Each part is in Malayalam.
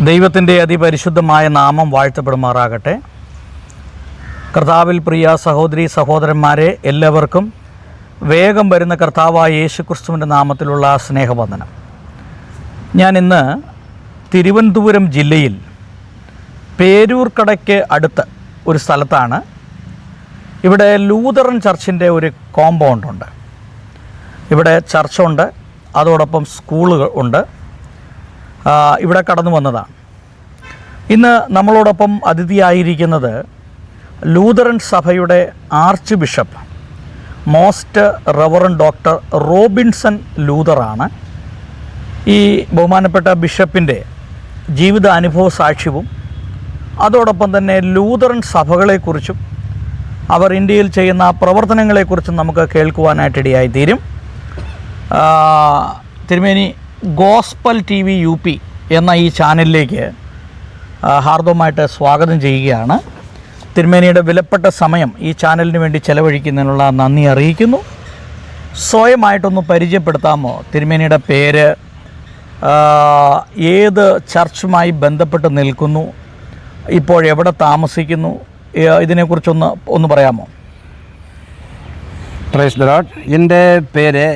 ദൈവത്തിൻ്റെ അതിപരിശുദ്ധമായ നാമം വാഴ്ത്തപ്പെടുമാറാകട്ടെ. കർത്താവിൽ പ്രിയ സഹോദരി സഹോദരന്മാരെ, എല്ലാവർക്കും വേഗം വരുന്ന കർത്താവായ യേശുക്രിസ്തുവിൻ്റെ നാമത്തിലുള്ള സ്നേഹവന്ദനം. ഞാൻ ഇന്ന് തിരുവനന്തപുരം ജില്ലയിൽ പേരൂർക്കടയ്ക്ക് അടുത്ത് ഒരു സ്ഥലത്താണ്. ഇവിടെ ലൂതറൻ ചർച്ചിൻ്റെ ഒരു കോമ്പൗണ്ടുണ്ട്. ഇവിടെ ചർച്ചുണ്ട്, അതോടൊപ്പം സ്കൂളുകൾ ഉണ്ട്. ഇവിടെ കടന്നു വന്നതാണ്. ഇന്ന് നമ്മളോടൊപ്പം അതിഥിയായിരിക്കുന്നത് ലൂതറൻ സഭയുടെ archbishop most reverend doctor Robinson ലൂതറാണ്. ഈ ബഹുമാനപ്പെട്ട ബിഷപ്പിൻ്റെ ജീവിത അനുഭവ സാക്ഷ്യവും അതോടൊപ്പം തന്നെ ലൂതറൻ സഭകളെക്കുറിച്ചും അവർ ഇന്ത്യയിൽ ചെയ്യുന്ന പ്രവർത്തനങ്ങളെക്കുറിച്ചും നമുക്ക് കേൾക്കുവാനായിട്ടിടയായിത്തീരും. തിരുമേനി ഗോസ്പൽ TV UP എന്ന ഈ ചാനലിലേക്ക് ഹാർദവമായിട്ട് സ്വാഗതം ചെയ്യുകയാണ്. തിരുമേനിയുടെ വിലപ്പെട്ട സമയം ഈ ചാനലിന് വേണ്ടി ചെലവഴിക്കുന്നതിനുള്ള നന്ദി അറിയിക്കുന്നു. സ്വയമായിട്ടൊന്ന് പരിചയപ്പെടുത്താമോ? തിരുമേനിയുടെ പേര്, ഏത് ചർച്ചുമായി ബന്ധപ്പെട്ട് നിൽക്കുന്നു, ഇപ്പോഴെവിടെ താമസിക്കുന്നു, ഇതിനെക്കുറിച്ചൊന്ന് പറയാമോ? Praise the lord. എൻ്റെ പേര്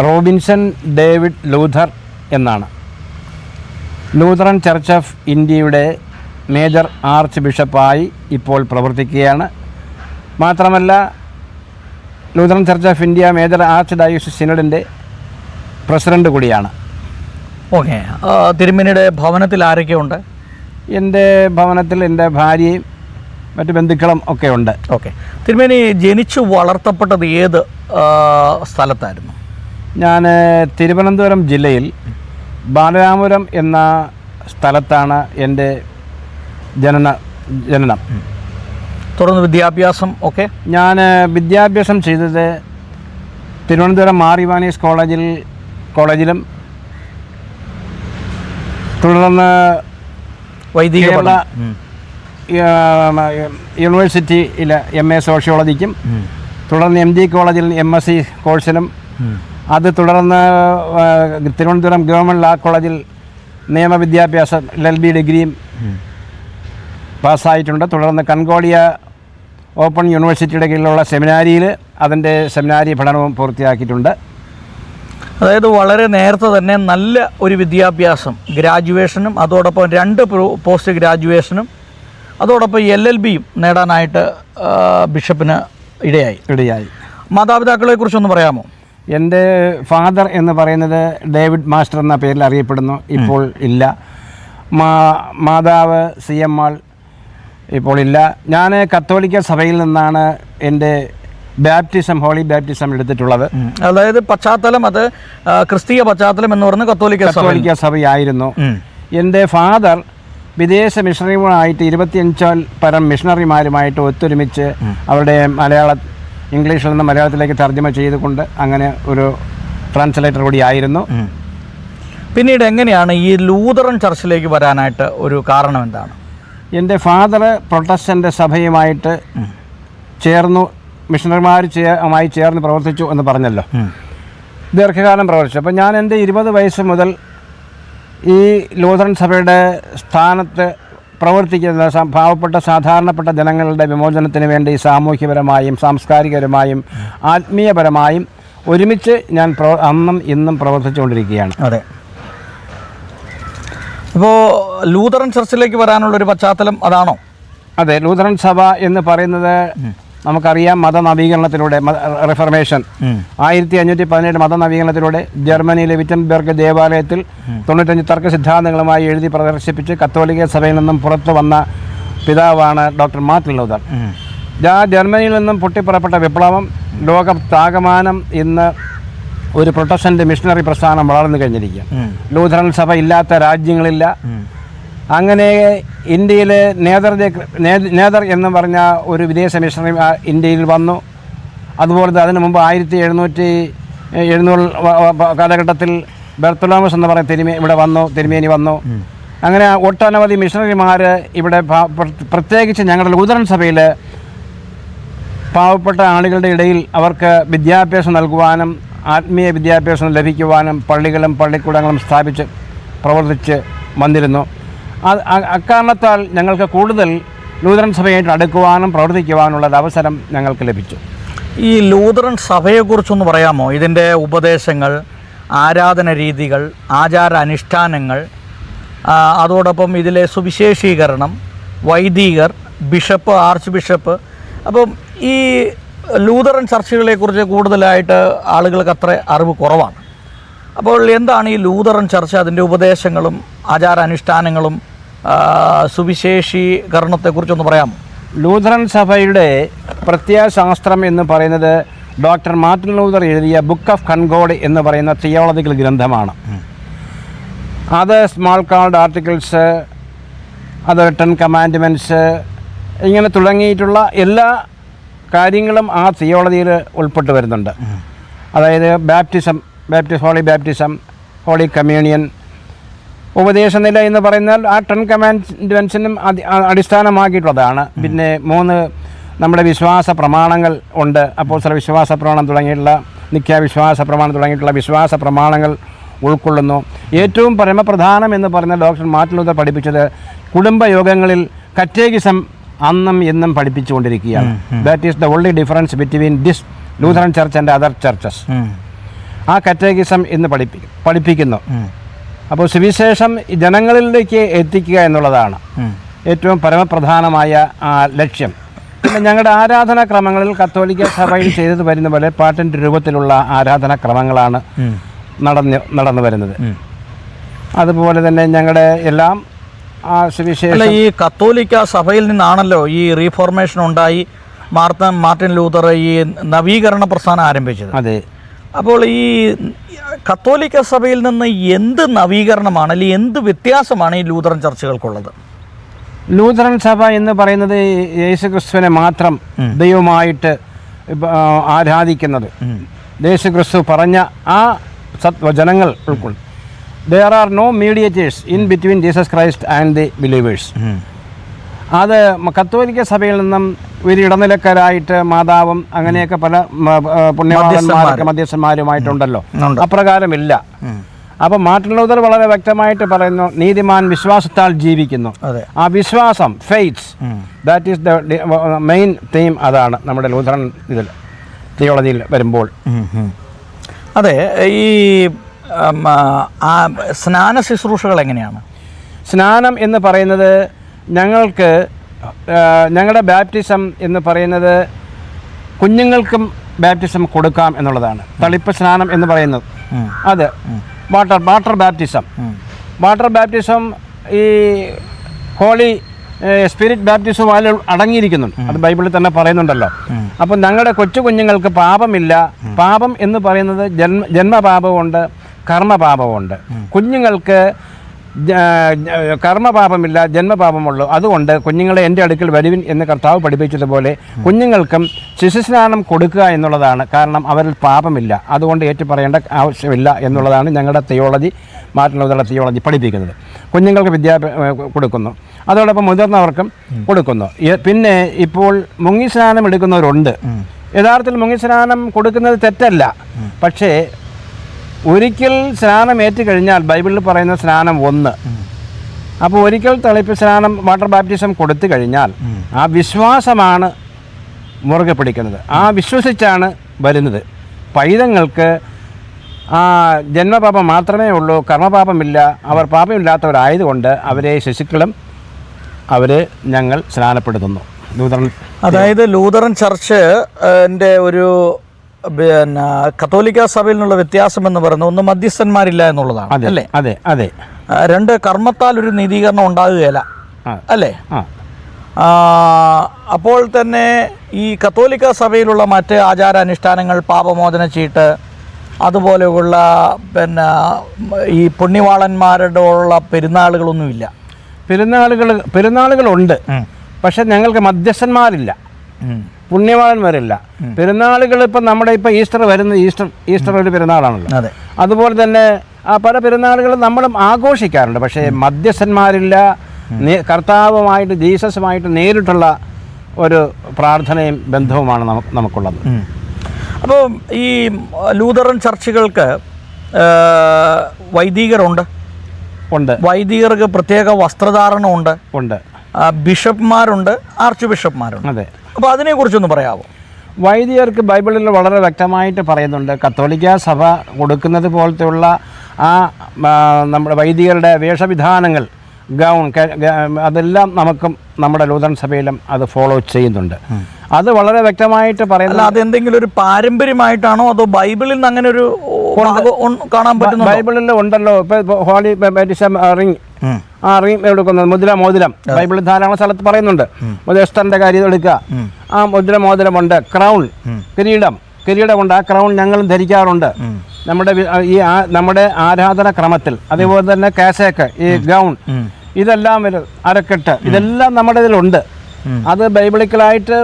റോബിൻസൺ ഡേവിഡ് ലൂഥർ എന്നാണ്. ലൂതറൻ ചർച്ച് ഓഫ് ഇന്ത്യയുടെ മേജർ ആർച്ച് ബിഷപ്പായി ഇപ്പോൾ പ്രവർത്തിക്കുകയാണ്. മാത്രമല്ല, Lutheran church of India major archbishop സിനഡിൻ്റെ പ്രസിഡൻ്റ് കൂടിയാണ്. ഓക്കെ. തിരുമേനിയുടെ ഭവനത്തിൽ ആരൊക്കെയുണ്ട്? എൻ്റെ ഭവനത്തിൽ എൻ്റെ ഭാര്യയും മറ്റു ബന്ധുക്കളും ഒക്കെ ഉണ്ട്. ഓക്കെ. തിരുമേനി ജനിച്ചു വളർത്തപ്പെട്ടത് ഏത് സ്ഥലത്തായിരുന്നു? ഞാൻ തിരുവനന്തപുരം ജില്ലയിൽ ബാലരാമപുരം എന്ന സ്ഥലത്താണ് എൻ്റെ ജനനം. തുടർന്ന് വിദ്യാഭ്യാസം ഒക്കെ? ഞാൻ വിദ്യാഭ്യാസം ചെയ്തത് തിരുവനന്തപുരം മാറിവാനീസ് കോളേജിലും തുടർന്ന് കേരള യൂണിവേഴ്സിറ്റിയിൽ MA സോഷ്യോളജിക്കും, തുടർന്ന് MG കോളേജിൽ MSc കോഴ്സിനും, അത് തുടർന്ന് തിരുവനന്തപുരം ഗവൺമെൻറ് ലാ കോളേജിൽ നിയമവിദ്യാഭ്യാസം LLB ഡിഗ്രിയും പാസ്സായിട്ടുണ്ട്. തുടർന്ന് കൺകോഡിയ ഓപ്പൺ യൂണിവേഴ്സിറ്റിയുടെ കീഴിലുള്ള സെമിനാരിയിൽ അതിൻ്റെ സെമിനാരി പഠനവും പൂർത്തിയാക്കിയിട്ടുണ്ട്. അതായത് വളരെ നേരത്തെ തന്നെ നല്ല ഒരു വിദ്യാഭ്യാസം, ഗ്രാജുവേഷനും അതോടൊപ്പം 2 പോസ്റ്റ് ഗ്രാജുവേഷനും അതോടൊപ്പം LLBയും നേടാനായിട്ട് ബിഷപ്പിന് ഇടയായി. മാതാപിതാക്കളെക്കുറിച്ചൊന്ന് പറയാമോ? എൻ്റെ ഫാദർ എന്ന് പറയുന്നത് ഡേവിഡ് മാസ്റ്റർ എന്ന പേരിൽ അറിയപ്പെടുന്നു, ഇപ്പോൾ ഇല്ല. മാതാവ് CM ആൾ ഇപ്പോൾ ഇല്ല. ഞാൻ കത്തോലിക്ക സഭയിൽ നിന്നാണ് എൻ്റെ ഹോളി ബാപ്റ്റിസം എടുത്തിട്ടുള്ളത്. അതായത് പശ്ചാത്തലം, അത് ക്രിസ്തീയ പശ്ചാത്തലം എന്ന് പറഞ്ഞ കത്തോലിക്ക സഭയായിരുന്നു. എൻ്റെ ഫാദർ വിദേശ മിഷണറിമായിട്ട് 25 പരം മിഷണറിമാരുമായിട്ട് ഒത്തൊരുമിച്ച് അവരുടെ ഇംഗ്ലീഷിൽ നിന്ന് മലയാളത്തിലേക്ക് തർജ്ജമ ചെയ്തുകൊണ്ട് അങ്ങനെ ഒരു ട്രാൻസ്ലേറ്റർ കൂടിയായിരുന്നു. പിന്നീട് എങ്ങനെയാണ് ഈ ലൂതറൻ ചർച്ചിലേക്ക് വരാനായിട്ട് ഒരു കാരണം എന്താണ്? എൻ്റെ ഫാദർ പ്രൊട്ടസ്റ്റൻ്റ് സഭയുമായിട്ട് ചേർന്നു, മിഷണറിമാരുമായി ചേർന്ന് പ്രവർത്തിച്ചു എന്ന് പറഞ്ഞല്ലോ. ദീർഘകാലം പ്രവർത്തിച്ചു. അപ്പോൾ ഞാൻ എൻ്റെ 20 വയസ്സ് മുതൽ ഈ ലൂതറൻ സഭയുടെ സ്ഥാനത്ത് പ്രവർത്തിക്കുന്ന പാവപ്പെട്ട സാധാരണപ്പെട്ട ജനങ്ങളുടെ വിമോചനത്തിന് വേണ്ടി സാമൂഹ്യപരമായും സാംസ്കാരികപരമായും ആത്മീയപരമായും ഒരുമിച്ച് ഞാൻ അന്നും ഇന്നും പ്രവർത്തിച്ചുകൊണ്ടിരിക്കുകയാണ്. അതെ. അപ്പോൾ ലൂതറൻ ചർച്ചിലേക്ക് വരാനുള്ളൊരു പശ്ചാത്തലം അതാണോ? അതെ. ലൂതറൻ സഭ എന്ന് പറയുന്നത് നമുക്കറിയാം, മതനവീകരണത്തിലൂടെ, റിഫർമേഷൻ 1517 മതനവീകരണത്തിലൂടെ ജർമ്മനിയിലെ വിറ്റൻബെർഗ് ദേവാലയത്തിൽ 95 തർക്ക സിദ്ധാന്തങ്ങളുമായി എഴുതി പ്രദർശിപ്പിച്ച് കത്തോലിക്ക സഭയിൽ നിന്നും പുറത്തു വന്ന പിതാവാണ് ഡോക്ടർ മാർട്ടിൻ ലൂതർ. ജർമ്മനിയിൽ നിന്നും പൊട്ടിപ്പുറപ്പെട്ട വിപ്ലവം ലോകത്താകമാനം ഇന്ന് ഒരു പ്രൊട്ടസ്റ്റന്റ് മിഷണറി പ്രസ്ഥാനം വളർന്നു കഴിഞ്ഞിരിക്കുക. ലൂതറൻ സഭ ഇല്ലാത്ത രാജ്യങ്ങളില്ല. അങ്ങനെ ഇന്ത്യയിൽ നേതർ എന്ന് പറഞ്ഞ ഒരു വിദേശ മിഷണറി ഇന്ത്യയിൽ വന്നു. അതുപോലെ അതിനു മുമ്പ് 1700 കാലഘട്ടത്തിൽ ബെർത്തലോമസ് എന്ന് പറയുന്ന തിരുമേനി വന്നു. അങ്ങനെ ഒട്ടനവധി മിഷണറിമാർ ഇവിടെ, പ്രത്യേകിച്ച് ഞങ്ങളുടെ ലൂതറൻ സഭയിൽ പാവപ്പെട്ട ആളുകളുടെ ഇടയിൽ അവർക്ക് വിദ്യാഭ്യാസം നൽകുവാനും ആത്മീയ വിദ്യാഭ്യാസം ലഭിക്കുവാനും പള്ളികളും പള്ളിക്കൂടങ്ങളും സ്ഥാപിച്ച് പ്രവർത്തിച്ച് വന്നിരുന്നു. അക്കാരണത്താൽ ഞങ്ങൾക്ക് കൂടുതൽ ലൂതറൻ സഭയായിട്ട് അടുക്കുവാനും പ്രവർത്തിക്കുവാനുള്ളൊരു അവസരം ഞങ്ങൾക്ക് ലഭിച്ചു. ഈ ലൂതറൻ സഭയെക്കുറിച്ചൊന്ന് പറയാമോ? ഇതിൻ്റെ ഉപദേശങ്ങൾ, ആരാധന രീതികൾ, ആചാര അനുഷ്ഠാനങ്ങൾ, അതോടൊപ്പം ഇതിലെ സുവിശേഷീകരണം, വൈദികർ, ബിഷപ്പ്, ആർച്ച് ബിഷപ്പ്. അപ്പം ഈ ലൂതറൻ ചർച്ചുകളെക്കുറിച്ച് കൂടുതലായിട്ട് ആളുകൾക്ക് അത്ര അറിവ് കുറവാണ്. അപ്പോൾ എന്താണ് ഈ ലൂതറൻ ചർച്ച, അതിൻ്റെ ഉപദേശങ്ങളും ആചാരാനുഷ്ഠാനങ്ങളും സുവിശേഷീകരണത്തെക്കുറിച്ചൊന്ന് പറയാമോ? ലൂതറൻ സഭയുടെ പ്രത്യയശാസ്ത്രം എന്ന് പറയുന്നത് ഡോക്ടർ മാർട്ടിൻ ലൂതർ എഴുതിയ ബുക്ക് ഓഫ് കൺകോർഡ് എന്ന് പറയുന്ന തിയോളജിക്കൽ ഗ്രന്ഥമാണ്. അത് സ്മാൾ കാൾഡ് ആർട്ടിക്കിൾസ്, അത് 10 കമാൻഡ്മെൻറ്റ്സ്, ഇങ്ങനെ തുടങ്ങിയിട്ടുള്ള എല്ലാ കാര്യങ്ങളും ആ തിയോളജിയിൽ ഉൾപ്പെട്ട് വരുന്നുണ്ട്. അതായത് ഹോളി ബാപ്റ്റിസം, ഹോളി കമ്മ്യൂണിയൻ, ഉപദേശനില എന്ന് പറയുന്നാൽ ആ 10 കമാൻഡ്മെൻറ്റ്സിനും അടിസ്ഥാനമാക്കിയിട്ടുള്ളതാണ്. പിന്നെ 3 നമ്മുടെ വിശ്വാസ പ്രമാണങ്ങൾ ഉണ്ട്. അപ്പോസ്തല വിശ്വാസ പ്രമാണം തുടങ്ങിയിട്ടുള്ള, നിഖ്യാവിശ്വാസ പ്രമാണം തുടങ്ങിയിട്ടുള്ള വിശ്വാസ പ്രമാണങ്ങൾ ഉൾക്കൊള്ളുന്നു. ഏറ്റവും പരമപ്രധാനം എന്ന് പറഞ്ഞ ഡോക്ടർ മാർട്ടിൻ ലൂതർ പഠിപ്പിച്ചത് കുടുംബയോഗങ്ങളിൽ കറ്റേകിസം അന്നും എന്നും പഠിപ്പിച്ചുകൊണ്ടിരിക്കുകയാണ്. That is the only difference between this Lutheran church and other churches. ആ കറ്റേകിസം എന്ന് പഠിപ്പിക്കുന്നു. അപ്പോൾ സുവിശേഷം ജനങ്ങളിലേക്ക് എത്തിക്കുക എന്നുള്ളതാണ് ഏറ്റവും പരമപ്രധാനമായ ലക്ഷ്യം. പിന്നെ ഞങ്ങളുടെ ആരാധനാക്രമങ്ങളിൽ കത്തോലിക്ക സഭയിൽ ചെയ്തു വരുന്ന പോലെ പാട്ടിൻ്റെ രൂപത്തിലുള്ള ആരാധനാക്രമങ്ങളാണ് നടന്നു വരുന്നത്. അതുപോലെ തന്നെ ഞങ്ങളുടെ എല്ലാം ആ സുവിശേഷം ഈ കത്തോലിക്ക സഭയിൽ നിന്നാണല്ലോ ഈ റീഫോർമേഷൻ ഉണ്ടായി മാർട്ടിൻ ലൂതർ ഈ നവീകരണ പ്രസ്ഥാനം ആരംഭിച്ചത്. അതെ. അപ്പോൾ ഈ കത്തോലിക്ക സഭയിൽ നിന്ന് എന്ത് നവീകരണമാണ്, അല്ലെങ്കിൽ എന്ത് വ്യത്യാസമാണ് ഈ ലൂതറൻ ചർച്ചുകൾക്കുള്ളത്? ലൂതറൻ സഭ എന്ന് പറയുന്നത് യേശുക്രിസ്തുവിനെ മാത്രം ദൈവമായിട്ട് ആരാധിക്കുന്നത്, യേശുക്രിസ്തു പറഞ്ഞ ആ സത്വചനങ്ങൾ ഉൾക്കൊള്ളും. There are no mediators in between Jesus Christ and the believers. അത് കത്തോലിക്ക സഭയിൽ നിന്നും ഒരു ഇടനിലക്കാരായിട്ട് മാതാവും അങ്ങനെയൊക്കെ പല പുണ്യവാളന്മാരൊക്കെ മധ്യസ്ഥന്മാരുമായിട്ടുണ്ടല്ലോ, അപ്രകാരമില്ല. അപ്പം മാർട്ടിൻ ലൂതർ വളരെ വ്യക്തമായിട്ട് പറയുന്നു, നീതിമാൻ വിശ്വാസത്താൽ ജീവിക്കുന്നു. ആ വിശ്വാസം, faith, that is the main theme. അതാണ് നമ്മുടെ ലൂതറൻ ഇതിൽ തിയോളജിയിൽ വരുമ്പോൾ. അതെ. ഈ സ്നാന ശുശ്രൂഷകൾ എങ്ങനെയാണ്? സ്നാനം എന്ന് പറയുന്നത് ഞങ്ങളുടെ ബാപ്റ്റിസം എന്ന് പറയുന്നത് കുഞ്ഞുങ്ങൾക്കും ബാപ്റ്റിസം കൊടുക്കാം എന്നുള്ളതാണ്. തളിപ്പ് സ്നാനം എന്ന് പറയുന്നത് അത് വാട്ടർ ബാപ്റ്റിസം. വാട്ടർ ബാപ്റ്റിസം ഈ ഹോളി സ്പിരിറ്റ് ബാപ്റ്റിസം അതിൽ അടങ്ങിയിരിക്കുന്നുണ്ട്. അത് ബൈബിളിൽ തന്നെ പറയുന്നുണ്ടല്ലോ. അപ്പം ഞങ്ങളുടെ കൊച്ചു കുഞ്ഞുങ്ങൾക്ക് പാപമില്ല. പാപം എന്ന് പറയുന്നത് ജന്മപാപമുണ്ട്, കർമ്മപാപമുണ്ട്. കുഞ്ഞുങ്ങൾക്ക് കർമ്മപാപമില്ല, ജന്മപാപമുള്ളൂ. അതുകൊണ്ട് കുഞ്ഞുങ്ങളെ എൻ്റെ അടുക്കൽ വരുവിൻ എന്ന് കർത്താവ് പഠിപ്പിച്ചതുപോലെ കുഞ്ഞുങ്ങൾക്കും ശിശുസ്നാനം കൊടുക്കുക എന്നുള്ളതാണ്. കാരണം അവരിൽ പാപമില്ല, അതുകൊണ്ട് ഏറ്റുപറയേണ്ട ആവശ്യമില്ല എന്നുള്ളതാണ് ഞങ്ങളുടെ തിയോളജി, മാർട്ടിൻ ലൂതറുടെ തിയോളജി പഠിപ്പിക്കുന്നത്. കുഞ്ഞുങ്ങൾക്ക് കൊടുക്കുന്നു, അതോടൊപ്പം മുതിർന്നവർക്കും കൊടുക്കുന്നു. പിന്നെ ഇപ്പോൾ മുങ്ങിസ്നാനം എടുക്കുന്നവരുണ്ട്. യഥാർത്ഥത്തിൽ മുങ്ങിസ്നാനം കൊടുക്കുന്നത് തെറ്റല്ല. പക്ഷേ ഒരിക്കൽ സ്നാനം ഏറ്റുകഴിഞ്ഞാൽ ബൈബിളിൽ പറയുന്ന സ്നാനം 1. അപ്പോൾ ഒരിക്കൽ തളിപ്പ് സ്നാനം, വാട്ടർ ബാപ്റ്റിസം കൊടുത്തു കഴിഞ്ഞാൽ ആ വിശ്വാസമാണ് മുറുകെ പിടിക്കുന്നത്. ആ വിശ്വസിച്ചാണ് വരുന്നത്. പൈതങ്ങൾക്ക് ആ ജന്മപാപം മാത്രമേ ഉള്ളൂ, കർമ്മപാപമില്ല. അവർ പാപമില്ലാത്തവരായതുകൊണ്ട് അവരെ ശിശുക്കളും ഞങ്ങൾ സ്നാനപ്പെടുത്തുന്നു. അതായത് ലൂതറൻ ചർച്ചിൻ്റെ ഒരു കത്തോലിക്ക സഭയിൽ നിന്നുള്ള വ്യത്യാസം എന്ന് പറയുന്നത്, ഒന്ന് മധ്യസ്ഥന്മാരില്ല എന്നുള്ളതാണ്, അല്ലേ? അതെ അതെ. 2 കർമ്മത്താൽ ഒരു നീതീകരണം ഉണ്ടാകുകയില്ല, അല്ലേ? അപ്പോൾ തന്നെ ഈ കത്തോലിക്ക സഭയിലുള്ള മറ്റ് ആചാരാനുഷ്ഠാനങ്ങൾ, പാപമോചന ചീട്ട്, അതുപോലെയുള്ള ഈ പുണ്യവാളന്മാരുടെ ഉള്ള പെരുന്നാളുകളൊന്നുമില്ല. പെരുന്നാളുകളുണ്ട്, പക്ഷെ ഞങ്ങൾക്ക് മധ്യസ്ഥന്മാരില്ല, പുണ്യവാളന്മാരില്ല. പെരുന്നാളുകൾ ഇപ്പം നമ്മുടെ ഇപ്പം ഈസ്റ്റർ വരുന്നത്, ഈസ്റ്റർ ഒരു പെരുന്നാളാണല്ലോ. അതുപോലെ തന്നെ പല പെരുന്നാളുകളും നമ്മളും ആഘോഷിക്കാറുണ്ട്. പക്ഷേ മധ്യസ്ഥന്മാരില്ല. കർത്താവുമായിട്ട്, ജീസസുമായിട്ട് നേരിട്ടുള്ള ഒരു പ്രാർത്ഥനയും ബന്ധവുമാണ് നമുക്കുള്ളത്. അപ്പോൾ ഈ ലൂതറൻ ചർച്ചുകൾക്ക് വൈദികരുണ്ട്, ഉണ്ട്. വൈദികർക്ക് പ്രത്യേക വസ്ത്രധാരണമുണ്ട്, ഉണ്ട്. ബിഷപ്പ്മാരുണ്ട്, ആർച്ച് ബിഷപ്പ്മാരുണ്ട്. അതെ. അപ്പോൾ അതിനെക്കുറിച്ചൊന്ന് പറയാമോ? വൈദികർക്ക് ബൈബിളിൽ വളരെ വ്യക്തമായിട്ട് പറയുന്നുണ്ട്. കത്തോലിക്ക സഭ കൊടുക്കുന്നത് പോലത്തെയുള്ള നമ്മുടെ വൈദികരുടെ വേഷവിധാനങ്ങൾ, ഗൗൺ, അതെല്ലാം നമുക്കും നമ്മുടെ ലൂഥറൻ സഭയിലും അത് ഫോളോ ചെയ്യുന്നുണ്ട്. അത് വളരെ വ്യക്തമായിട്ട് പറയുന്നത്. അതെന്തെങ്കിലും ഒരു പാരമ്പര്യമായിട്ടാണോ അതോ ബൈബിളിൽ നിന്ന് അങ്ങനെ ഒരു കാണാൻ പറ്റുന്നു? ബൈബിളിൽ ഉണ്ടല്ലോ. ഇപ്പോൾ ഹോളി ബാപ്റ്റിസം റിംഗ്, ആ റിംഗ് എടുക്കുന്നത് മോതിരം ബൈബിളിൽ ധാരാളം സ്ഥലത്ത് പറയുന്നുണ്ട്. എസ്തറിന്റെ കാര്യം എടുക്കുക, ആ മോതിരമുണ്ട്. ക്രൗൺ, കിരീടമുണ്ട്. ആ ക്രൗൺ ഞങ്ങളും ധരിക്കാറുണ്ട് നമ്മുടെ ആരാധന ക്രമത്തിൽ. അതേപോലെ തന്നെ കാസേക്ക്, ഈ ഗൗൺ, ഇതെല്ലാം അരക്കെട്ട്, ഇതെല്ലാം നമ്മുടെ ഇതിലുണ്ട്. അത് ബൈബിളിക്കലായിട്ട്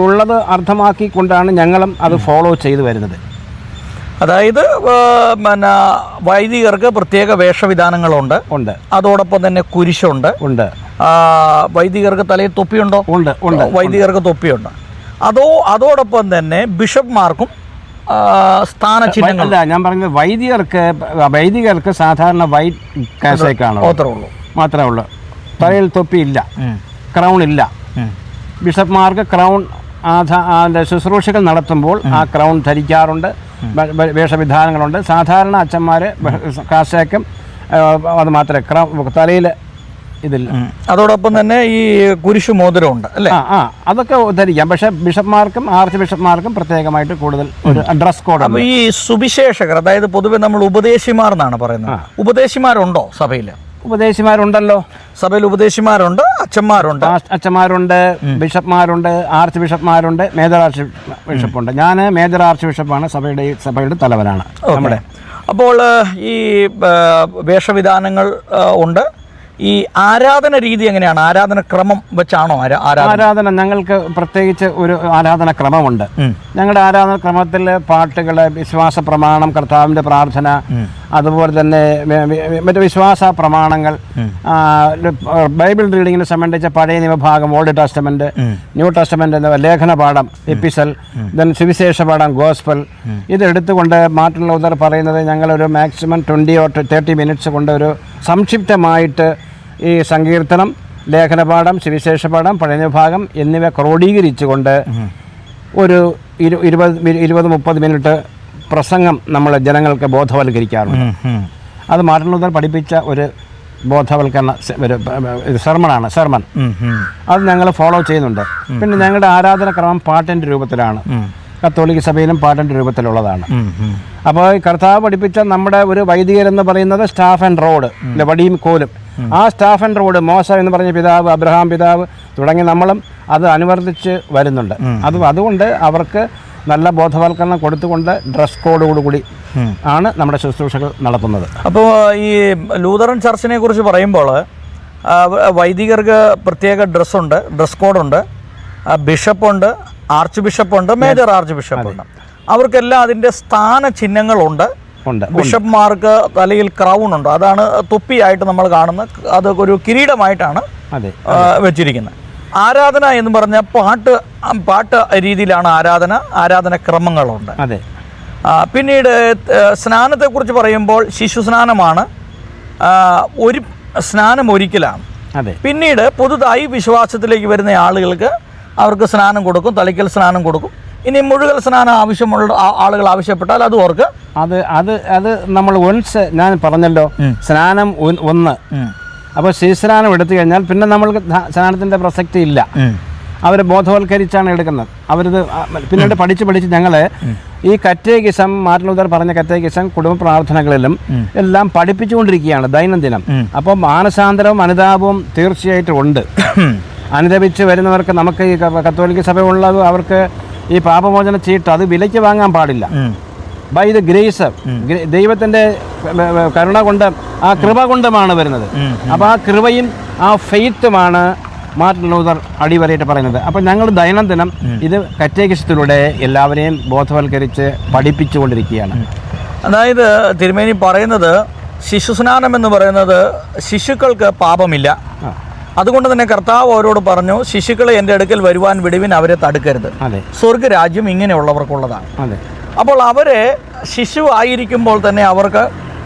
ഉള്ളത് അർത്ഥമാക്കിക്കൊണ്ടാണ് ഞങ്ങളും അത് ഫോളോ ചെയ്തു വരുന്നത്. അതായത് പിന്നെ വൈദികർക്ക് പ്രത്യേക വേഷവിധാനങ്ങളുണ്ട്. അതോടൊപ്പം തന്നെ കുരിശുണ്ട്. വൈദികർക്ക് തലയിൽ തൊപ്പിയുണ്ടോ? വൈദികർക്ക് തൊപ്പിയുണ്ട്. അതോടൊപ്പം തന്നെ ബിഷപ്പ്മാർക്കും സ്ഥാനചിഹ്നങ്ങൾ. ഞാൻ പറഞ്ഞത് വൈദികർക്ക് സാധാരണ വൈറ്റ് കാസേക്കാണ് മാത്രമേ ഉള്ളൂ. തലയിൽ തൊപ്പിയില്ല, ക്രൗൺ ഇല്ല. ബിഷപ്പ്മാർക്ക് ക്രൗൺ ശുശ്രൂഷകൾ നടത്തുമ്പോൾ ആ ക്രൗൺ ധരിക്കാറുണ്ട്. വേഷവിധാനങ്ങളുണ്ട്. സാധാരണ അച്ഛന്മാർ കാസേക്കും അത് മാത്രമേ തലയിൽ ഇതില്ല. അതോടൊപ്പം തന്നെ ഈ കുരിശു മോതിരമുണ്ട് അല്ലേ? അതൊക്കെ ധരിക്കാം. പക്ഷേ ബിഷപ്പ്മാർക്കും ആർച്ച് ബിഷപ്പ്മാർക്കും പ്രത്യേകമായിട്ട് കൂടുതൽ ഒരു ഡ്രസ് കോഡ്. അപ്പോൾ ഈ സുവിശേഷകർ, അതായത് പൊതുവെ നമ്മൾ ഉപദേശിമാർ എന്നാണ് പറയുന്നത്, ഉപദേശിമാരുണ്ടോ സഭയിൽ? ഉപദേശിമാരുണ്ടല്ലോ. സഭയിൽ ഉപദേശിമാരുണ്ട്, അച്ഛന്മാരുണ്ട്, ബിഷപ്പ്മാരുണ്ട്, ആർച്ച് ബിഷപ്പ്മാരുണ്ട്, മേജർ ആർച്ച് ബിഷപ്പുണ്ട്. ഞാൻ മേജർ ആർച്ച് ബിഷപ്പാണ്, സഭയുടെ തലവനാണ് നമ്മുടെ. അപ്പോൾ ഈ വേഷവിധാനങ്ങൾ ഉണ്ട്. ഈ ആരാധന രീതി എങ്ങനെയാണ്? ആരാധന ക്രമം വെച്ചാണോ ആരാധന? ഞങ്ങൾക്ക് പ്രത്യേകിച്ച് ഒരു ആരാധന ക്രമമുണ്ട്. ഞങ്ങളുടെ ആരാധന ക്രമത്തിൽ പാട്ടുകൾ, വിശ്വാസ പ്രമാണം, കർത്താവിൻ്റെ പ്രാർത്ഥന, അതുപോലെ തന്നെ മറ്റു വിശ്വാസ പ്രമാണങ്ങൾ, ബൈബിൾ റീഡിങ്ങിനെ സംബന്ധിച്ച പഴയ നിയമഭാഗം, ഓൾഡ് ടെസ്റ്റമെന്റ്, ന്യൂ ടെസ്റ്റമെന്റ്, ലേഖന പാഠം, എപ്പിസൽ, ദെൻ സുവിശേഷ പാഠം, ഗോസ്പൽ, ഇത് എടുത്തുകൊണ്ട് മാർട്ടിൻ ലൂഥർ പറയുന്നത് ഞങ്ങളൊരു മാക്സിമം 20 or 30 മിനിറ്റ്സ് കൊണ്ട് ഒരു സംക്ഷിപ്തമായിട്ട് ഈ സങ്കീർത്തനം, ലേഖനപാഠം, സുവിശേഷ പാഠം, പഴയ ഭാഗം എന്നിവ ക്രോഡീകരിച്ചുകൊണ്ട് ഒരു 20-30 മിനിറ്റ് പ്രസംഗം നമ്മൾ ജനങ്ങൾക്ക് ബോധവൽക്കരിക്കാറുണ്ട്. അത് മാർട്ടിൻ ലൂഥർ പഠിപ്പിച്ച ഒരു ബോധവൽക്കരണ സെർമൺ. അത് ഞങ്ങൾ ഫോളോ ചെയ്യുന്നുണ്ട്. പിന്നെ ഞങ്ങളുടെ ആരാധന ക്രമം പാട്ടിൻ്റെ രൂപത്തിലാണ്. കത്തോലിക്ക സഭയിലും പാട്ടിൻ്റെ രൂപത്തിലുള്ളതാണ്. അപ്പോൾ കർത്താവ് പഠിപ്പിച്ച നമ്മുടെ ഒരു വൈദികരെന്ന് പറയുന്നത് സ്റ്റാഫ് ആൻഡ് റോഡ്, വടിയും കോലും. ആ സ്റ്റാഫ് ആൻഡ് റോഡ്, മോശ എന്ന് പറഞ്ഞ പിതാവ്, അബ്രഹാം പിതാവ് തുടങ്ങി നമ്മളും അത് അനുവർത്തിച്ച് വരുന്നുണ്ട്. അതുകൊണ്ട് അവർക്ക് നല്ല ബോധവൽക്കരണം കൊടുത്തുകൊണ്ട് ഡ്രസ് കോഡോടുകൂടി ആണ് നമ്മുടെ ശുശ്രൂഷകൾ നടത്തുന്നത്. അപ്പോൾ ഈ ലൂഥറൻ ചർച്ചിനെ കുറിച്ച് പറയുമ്പോൾ വൈദികർക്ക് പ്രത്യേക ഡ്രസ് കോഡുണ്ട്, ബിഷപ്പുണ്ട്, ആർച്ച് ബിഷപ്പുണ്ട്, മേജർ ആർച്ച് ബിഷപ്പുണ്ട്. അവർക്കെല്ലാം അതിൻ്റെ സ്ഥാന ചിഹ്നങ്ങളുണ്ട്. ബിഷപ്പ്മാർക്ക് തലയിൽ ക്രൗൺ ഉണ്ട്, അതാണ് തൊപ്പിയായിട്ട് നമ്മൾ കാണുന്നത്. അത് ഒരു കിരീടമായിട്ടാണ് വെച്ചിരിക്കുന്നത്. ആരാധന എന്ന് പറഞ്ഞാൽ പാട്ട് രീതിയിലാണ് ആരാധന ക്രമങ്ങളുണ്ട്. പിന്നീട് സ്നാനത്തെക്കുറിച്ച് പറയുമ്പോൾ ശിശു സ്നാനമാണ്, ഒരു സ്നാനം ഒരിക്കലാണ്. പിന്നീട് പുതുതായി വിശ്വാസത്തിലേക്ക് വരുന്ന ആളുകൾക്ക് അവർക്ക് സ്നാനം കൊടുക്കും, തളിക്കൽ സ്നാനം കൊടുക്കും. ഇനി മുഴുവൻ സ്നാനം ആവശ്യമുള്ള ആളുകൾ ആവശ്യപ്പെട്ടാൽ അത് ഓർക്ക് അത് നമ്മൾ ഞാൻ പറഞ്ഞല്ലോ, സ്നാനം ഒന്ന്. അപ്പോൾ ശിശുസ്നാനം എടുത്തു കഴിഞ്ഞാൽ പിന്നെ നമ്മൾക്ക് സ്നാനത്തിൻ്റെ പ്രസക്തി ഇല്ല. അവർ ബോധവൽക്കരിച്ചാണ് എടുക്കുന്നത്. അവരിത് പിന്നീട് പഠിച്ച് ഞങ്ങൾ ഈ കറ്റേകിസം, മാർട്ടിൻ ലൂഥർ പറഞ്ഞ കറ്റേകിസം കുടുംബ പ്രാർത്ഥനകളിലും എല്ലാം പഠിപ്പിച്ചുകൊണ്ടിരിക്കുകയാണ് ദൈനംദിനം. അപ്പോൾ മാനസാന്തരവും അനുതാപവും തീർച്ചയായിട്ടും ഉണ്ട്. അനുദപിച്ച് വരുന്നവർക്ക് നമുക്ക് ഈ കത്തോലിക്ക സഭ ഉള്ളത് അവർക്ക് ഈ പാപമോചന ചീട്ട് അത് വിലയ്ക്ക് വാങ്ങാൻ പാടില്ല. ബൈ ദ ഗ്രേസ്, ദൈവത്തിൻ്റെ കരുണ കൊണ്ട്, ആ കൃപ കൊണ്ടുമാണ് വരുന്നത്. അപ്പോൾ ആ കൃപയും ആ ഫെയ്ത്തുമാണ് മാർട്ടിൻ ലൂഥർ അടിവരയിട്ട് പറയുന്നത്. അപ്പോൾ ഞങ്ങൾ ദൈനംദിനം ഇത് കറ്റേകിസത്തിലൂടെ എല്ലാവരെയും ബോധവൽക്കരിച്ച് പഠിപ്പിച്ചുകൊണ്ടിരിക്കുകയാണ്. അതായത് തിരുമേനി പറയുന്നത് ശിശുസ്നാനം എന്ന് പറയുന്നത് ശിശുക്കൾക്ക് പാപമില്ല. അതുകൊണ്ട് തന്നെ കർത്താവ് അവരോട് പറഞ്ഞു, ശിശുക്കളെ എൻ്റെ അടുക്കൽ വരുവാൻ വിടുവിൻ, അവരെ തടുക്കരുത്. സ്വർഗരാജ്യം ഇങ്ങനെയുള്ളവർക്കുള്ളതാണ്. അപ്പോൾ അവരെ ശിശു ആയിരിക്കുമ്പോൾ തന്നെ അവർക്ക്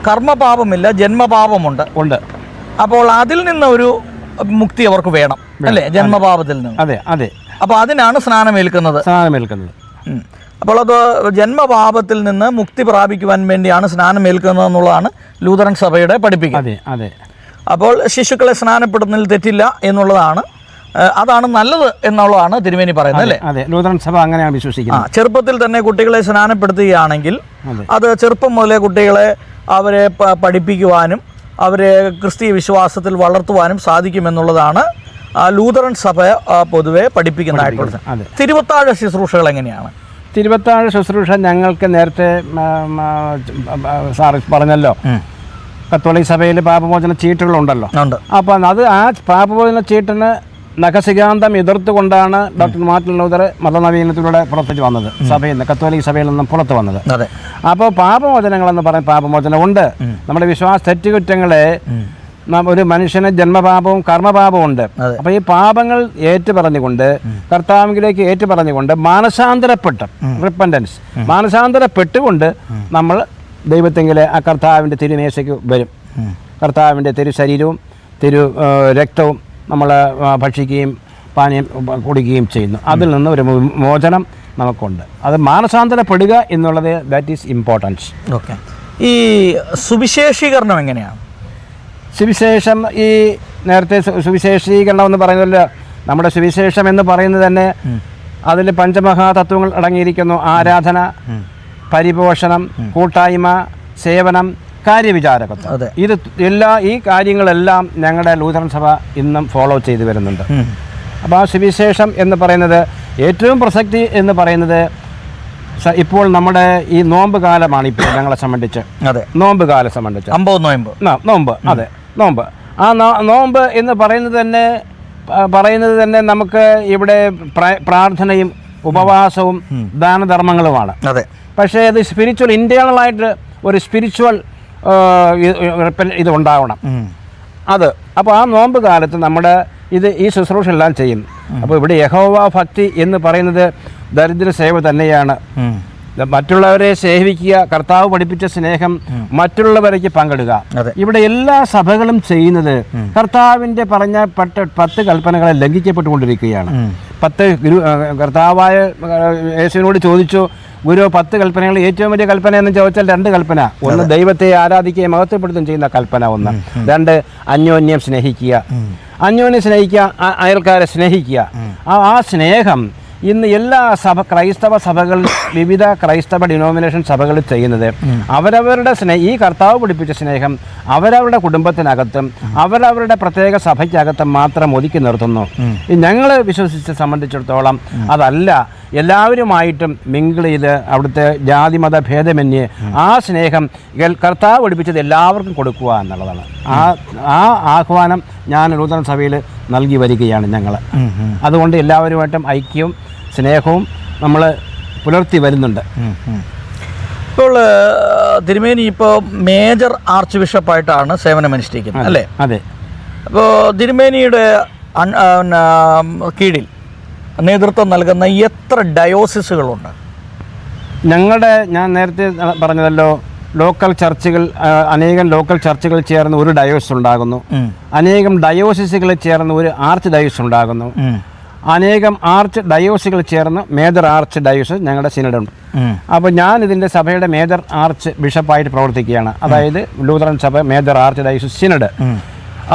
കർമ്മപാപമില്ല, ജന്മപാപമുണ്ട്. അപ്പോൾ അതിൽ നിന്ന് ഒരു മുക്തി അവർക്ക് വേണം അല്ലേ, ജന്മപാപത്തിൽ നിന്ന്. അതെ അതെ. അപ്പോൾ അതിനാണ് സ്നാനമേൽക്കുന്നത്. അപ്പോൾ അത് ജന്മപാപത്തിൽ നിന്ന് മുക്തി പ്രാപിക്കുവാൻ വേണ്ടിയാണ് സ്നാനമേൽക്കുന്നത് എന്നുള്ളതാണ് ലൂതറൻ സഭയുടെ പഠിപ്പിക്കുന്നത്. അപ്പോൾ ശിശുക്കളെ സ്നാനപ്പെടുന്നതിൽ തെറ്റില്ല എന്നുള്ളതാണ്, അതാണ് നല്ലത് എന്നുള്ളതാണ് തിരുമേനി പറയുന്നത് അല്ലേ? അതെ, ലൂതറൻ സഭ അങ്ങനെയാണ് വിശ്വസിക്കുന്നത്. ചെറുപ്പത്തിൽ തന്നെ കുട്ടികളെ സ്നാനപ്പെടുത്തുകയാണെങ്കിൽ അത് ചെറുപ്പം മുതലേ കുട്ടികളെ അവരെ പഠിപ്പിക്കുവാനും അവരെ ക്രിസ്തീയ വിശ്വാസത്തിൽ വളർത്തുവാനും സാധിക്കുമെന്നുള്ളതാണ് ലൂതറൻ സഭ പൊതുവെ പഠിപ്പിക്കുന്നതായിട്ടുള്ളത്. തിരുവത്താഴ ശുശ്രൂഷകൾ എങ്ങനെയാണ്? തിരുവത്താഴ ശുശ്രൂഷ ഞങ്ങൾക്ക് നേരത്തെ സാർ പറഞ്ഞല്ലോ, കത്തോലിക് സഭയിൽ പാപമോചന ചീട്ടുകളുണ്ടല്ലോ. അപ്പം അത് ആ പാപമോചന ചീട്ടിന് നഖസികാന്തം എതിർത്തുകൊണ്ടാണ് ഡോക്ടർ മാർട്ടിൻ ലൂതർ മതനവീകരണത്തിലൂടെ പുറത്തേക്ക് വന്നത്, സഭയിൽ നിന്ന്, കത്തോലിക് സഭയിൽ നിന്നും പുറത്തു വന്നത്. അപ്പോൾ പാപമോചനങ്ങളെന്ന് പറയുന്ന പാപമോചനമുണ്ട്. നമ്മുടെ വിശ്വാസ തെറ്റുകുറ്റങ്ങളെ ഒരു മനുഷ്യന് ജന്മപാപവും കർമ്മപാപവും ഉണ്ട്. അപ്പോൾ ഈ പാപങ്ങൾ ഏറ്റുപറഞ്ഞുകൊണ്ട് കർത്താവിലേക്ക് ഏറ്റുപറഞ്ഞുകൊണ്ട് മാനസാന്തരപ്പെട്ട് റിപ്പൻറ്റൻസ് മാനസാന്തരപ്പെട്ടുകൊണ്ട് നമ്മൾ ദൈവത്തെങ്കിലെ ആ കർത്താവിൻ്റെ തിരുമേശയ്ക്ക് വരും. കർത്താവിൻ്റെ തിരു ശരീരവും തിരു രക്തവും നമ്മൾ ഭക്ഷിക്കുകയും പാനീയം കുടിക്കുകയും ചെയ്യുന്നു. അതിൽ നിന്ന് ഒരു മോചനം നമുക്കുണ്ട്. അത് മാനസാന്തരപ്പെടുക എന്നുള്ളത് ദാറ്റ് ഈസ് ഇമ്പോർട്ടൻസ്. ഓക്കെ. ഈ സുവിശേഷീകരണം എങ്ങനെയാണ്? സുവിശേഷം ഈ നേരത്തെ സുവിശേഷീകരണം എന്ന് പറയുന്നല്ലോ, നമ്മുടെ സുവിശേഷം എന്ന് പറയുന്നത് തന്നെ അതിൽ പഞ്ചമഹാതത്വങ്ങൾ അടങ്ങിയിരിക്കുന്നു. ആരാധന, പരിപോഷണം, കൂട്ടായ്മ, സേവനം, കാര്യവിചാരകത്വം. ഇത് ഈ കാര്യങ്ങളെല്ലാം ഞങ്ങളുടെ ലൂതറൻ സഭ ഇന്നും ഫോളോ ചെയ്തു വരുന്നുണ്ട്. അപ്പോൾ ആ സുവിശേഷം എന്ന് പറയുന്നത് ഏറ്റവും പ്രസക്തി എന്ന് പറയുന്നത് ഇപ്പോൾ നമ്മുടെ ഈ നോമ്പ് കാലമാണ്. ഇപ്പോൾ ഞങ്ങളെ സംബന്ധിച്ച് നോമ്പ് കാലം സംബന്ധിച്ച് നോമ്പ് അതെ നോമ്പ്. ആ നോമ്പ് എന്ന് പറയുന്നത് തന്നെ നമുക്ക് ഇവിടെ പ്രാർത്ഥനയും ഉപവാസവും ദാനധർമ്മങ്ങളുമാണ്. പക്ഷേ അത് സ്പിരിച്വൽ ഇൻറ്റേണലായിട്ട് ഒരു സ്പിരിച്വൽ ഇത് ഉണ്ടാവണം. അപ്പോൾ ആ നോമ്പ് കാലത്ത് നമ്മുടെ ഈ ശുശ്രൂഷ എല്ലാം ചെയ്യും. അപ്പോൾ ഇവിടെ യഹോവ ഭക്തി എന്ന് പറയുന്നത് ദരിദ്ര സേവ തന്നെയാണ്. മറ്റുള്ളവരെ സേവിക്കുക, കർത്താവ് പഠിപ്പിച്ച സ്നേഹം മറ്റുള്ളവരേക്ക് പങ്കിടുക. ഇവിടെ എല്ലാ സഭകളും ചെയ്യുന്നത് കർത്താവിൻ്റെ പറഞ്ഞ 10 കൽപ്പനകളെ ലംഘിക്കപ്പെട്ടുകൊണ്ടിരിക്കുകയാണ്. 10 കർത്താവായ യേശുവിനോട് ചോദിച്ചു, ഗുരു 10 കൽപ്പനകൾ ഏറ്റവും വലിയ കൽപ്പന എന്ന് ചോദിച്ചാൽ 2 കൽപ്പന. ഒന്ന് ദൈവത്തെ ആരാധിക്കുകയും മഹത്വപ്പെടുത്തുകയും ചെയ്യുന്ന കൽപ്പന 1. 2 അന്യോന്യം സ്നേഹിക്കുക. അന്യോന്യം സ്നേഹിക്കുക, അയൽക്കാരെ സ്നേഹിക്കുക. ആ സ്നേഹം ഇന്ന് എല്ലാ ക്രൈസ്തവ സഭകൾ, വിവിധ ക്രൈസ്തവ ഡിനോമിനേഷൻ സഭകൾ ചെയ്യുന്നത് അവരവരുടെ ഈ കർത്താവ് പഠിപ്പിച്ച സ്നേഹം അവരവരുടെ കുടുംബത്തിനകത്തും അവരവരുടെ പ്രത്യേക സഭയ്ക്കകത്തും മാത്രം ഒതുക്കി നിർത്തുന്നു. ഞങ്ങൾ വിശ്വസിച്ച് സംബന്ധിച്ചിടത്തോളം അതല്ല, എല്ലാവരുമായിട്ടും മിങ്കിൾ ചെയ്ത് അവിടുത്തെ ജാതിമത ഭേദമന്യേ ആ സ്നേഹം കർത്താവ് പഠിപ്പിച്ചത് എല്ലാവർക്കും കൊടുക്കുക എന്നുള്ളതാണ്. ആ ആഹ്വാനം ഞാൻ ലൂതറൻ സഭയിൽ നൽകി വരികയാണ് ഞങ്ങൾ. അതുകൊണ്ട് എല്ലാവരുമായിട്ടും ഐക്യവും സ്നേഹവും നമ്മൾ പുലർത്തി വരുന്നുണ്ട്. ഇപ്പോൾ തിരുമേനി ഇപ്പോൾ മേജർ ആർച്ച് ബിഷപ്പായിട്ടാണ് സേവനമനുഷ്ഠിക്കുന്നത് അല്ലേ? അതെ. അപ്പോൾ തിരുമേനിയുടെ കീഴിൽ നേതൃത്വം നൽകുന്ന എത്ര ഡയോസിസുകളുണ്ട്? ഞാൻ നേരത്തെ പറഞ്ഞതല്ലോ, ലോക്കൽ ചർച്ചുകൾ, അനേകം ലോക്കൽ ചർച്ചുകൾ ചേർന്ന് ഒരു ഡയോസിസ് ഉണ്ടാകുന്നു. അനേകം ഡയോസിസുകൾ ചേർന്ന് ഒരു ആർച്ച് ഡയോസിസ് ഉണ്ടാകുന്നു. അനേകം ആർച്ച് ഡയോസികൾ ചേർന്ന് മേജർ ആർച്ച് ഡയോസിസ് ഞങ്ങളുടെ സിനഡുണ്ട്. അപ്പോൾ ഞാൻ ഇതിൻ്റെ സഭയുടെ മേജർ ആർച്ച് ബിഷപ്പായിട്ട് പ്രവർത്തിക്കുകയാണ്. അതായത് ലൂതറൻ സഭ മേജർ ആർച്ച് ഡയോസിസ് സിനഡ്.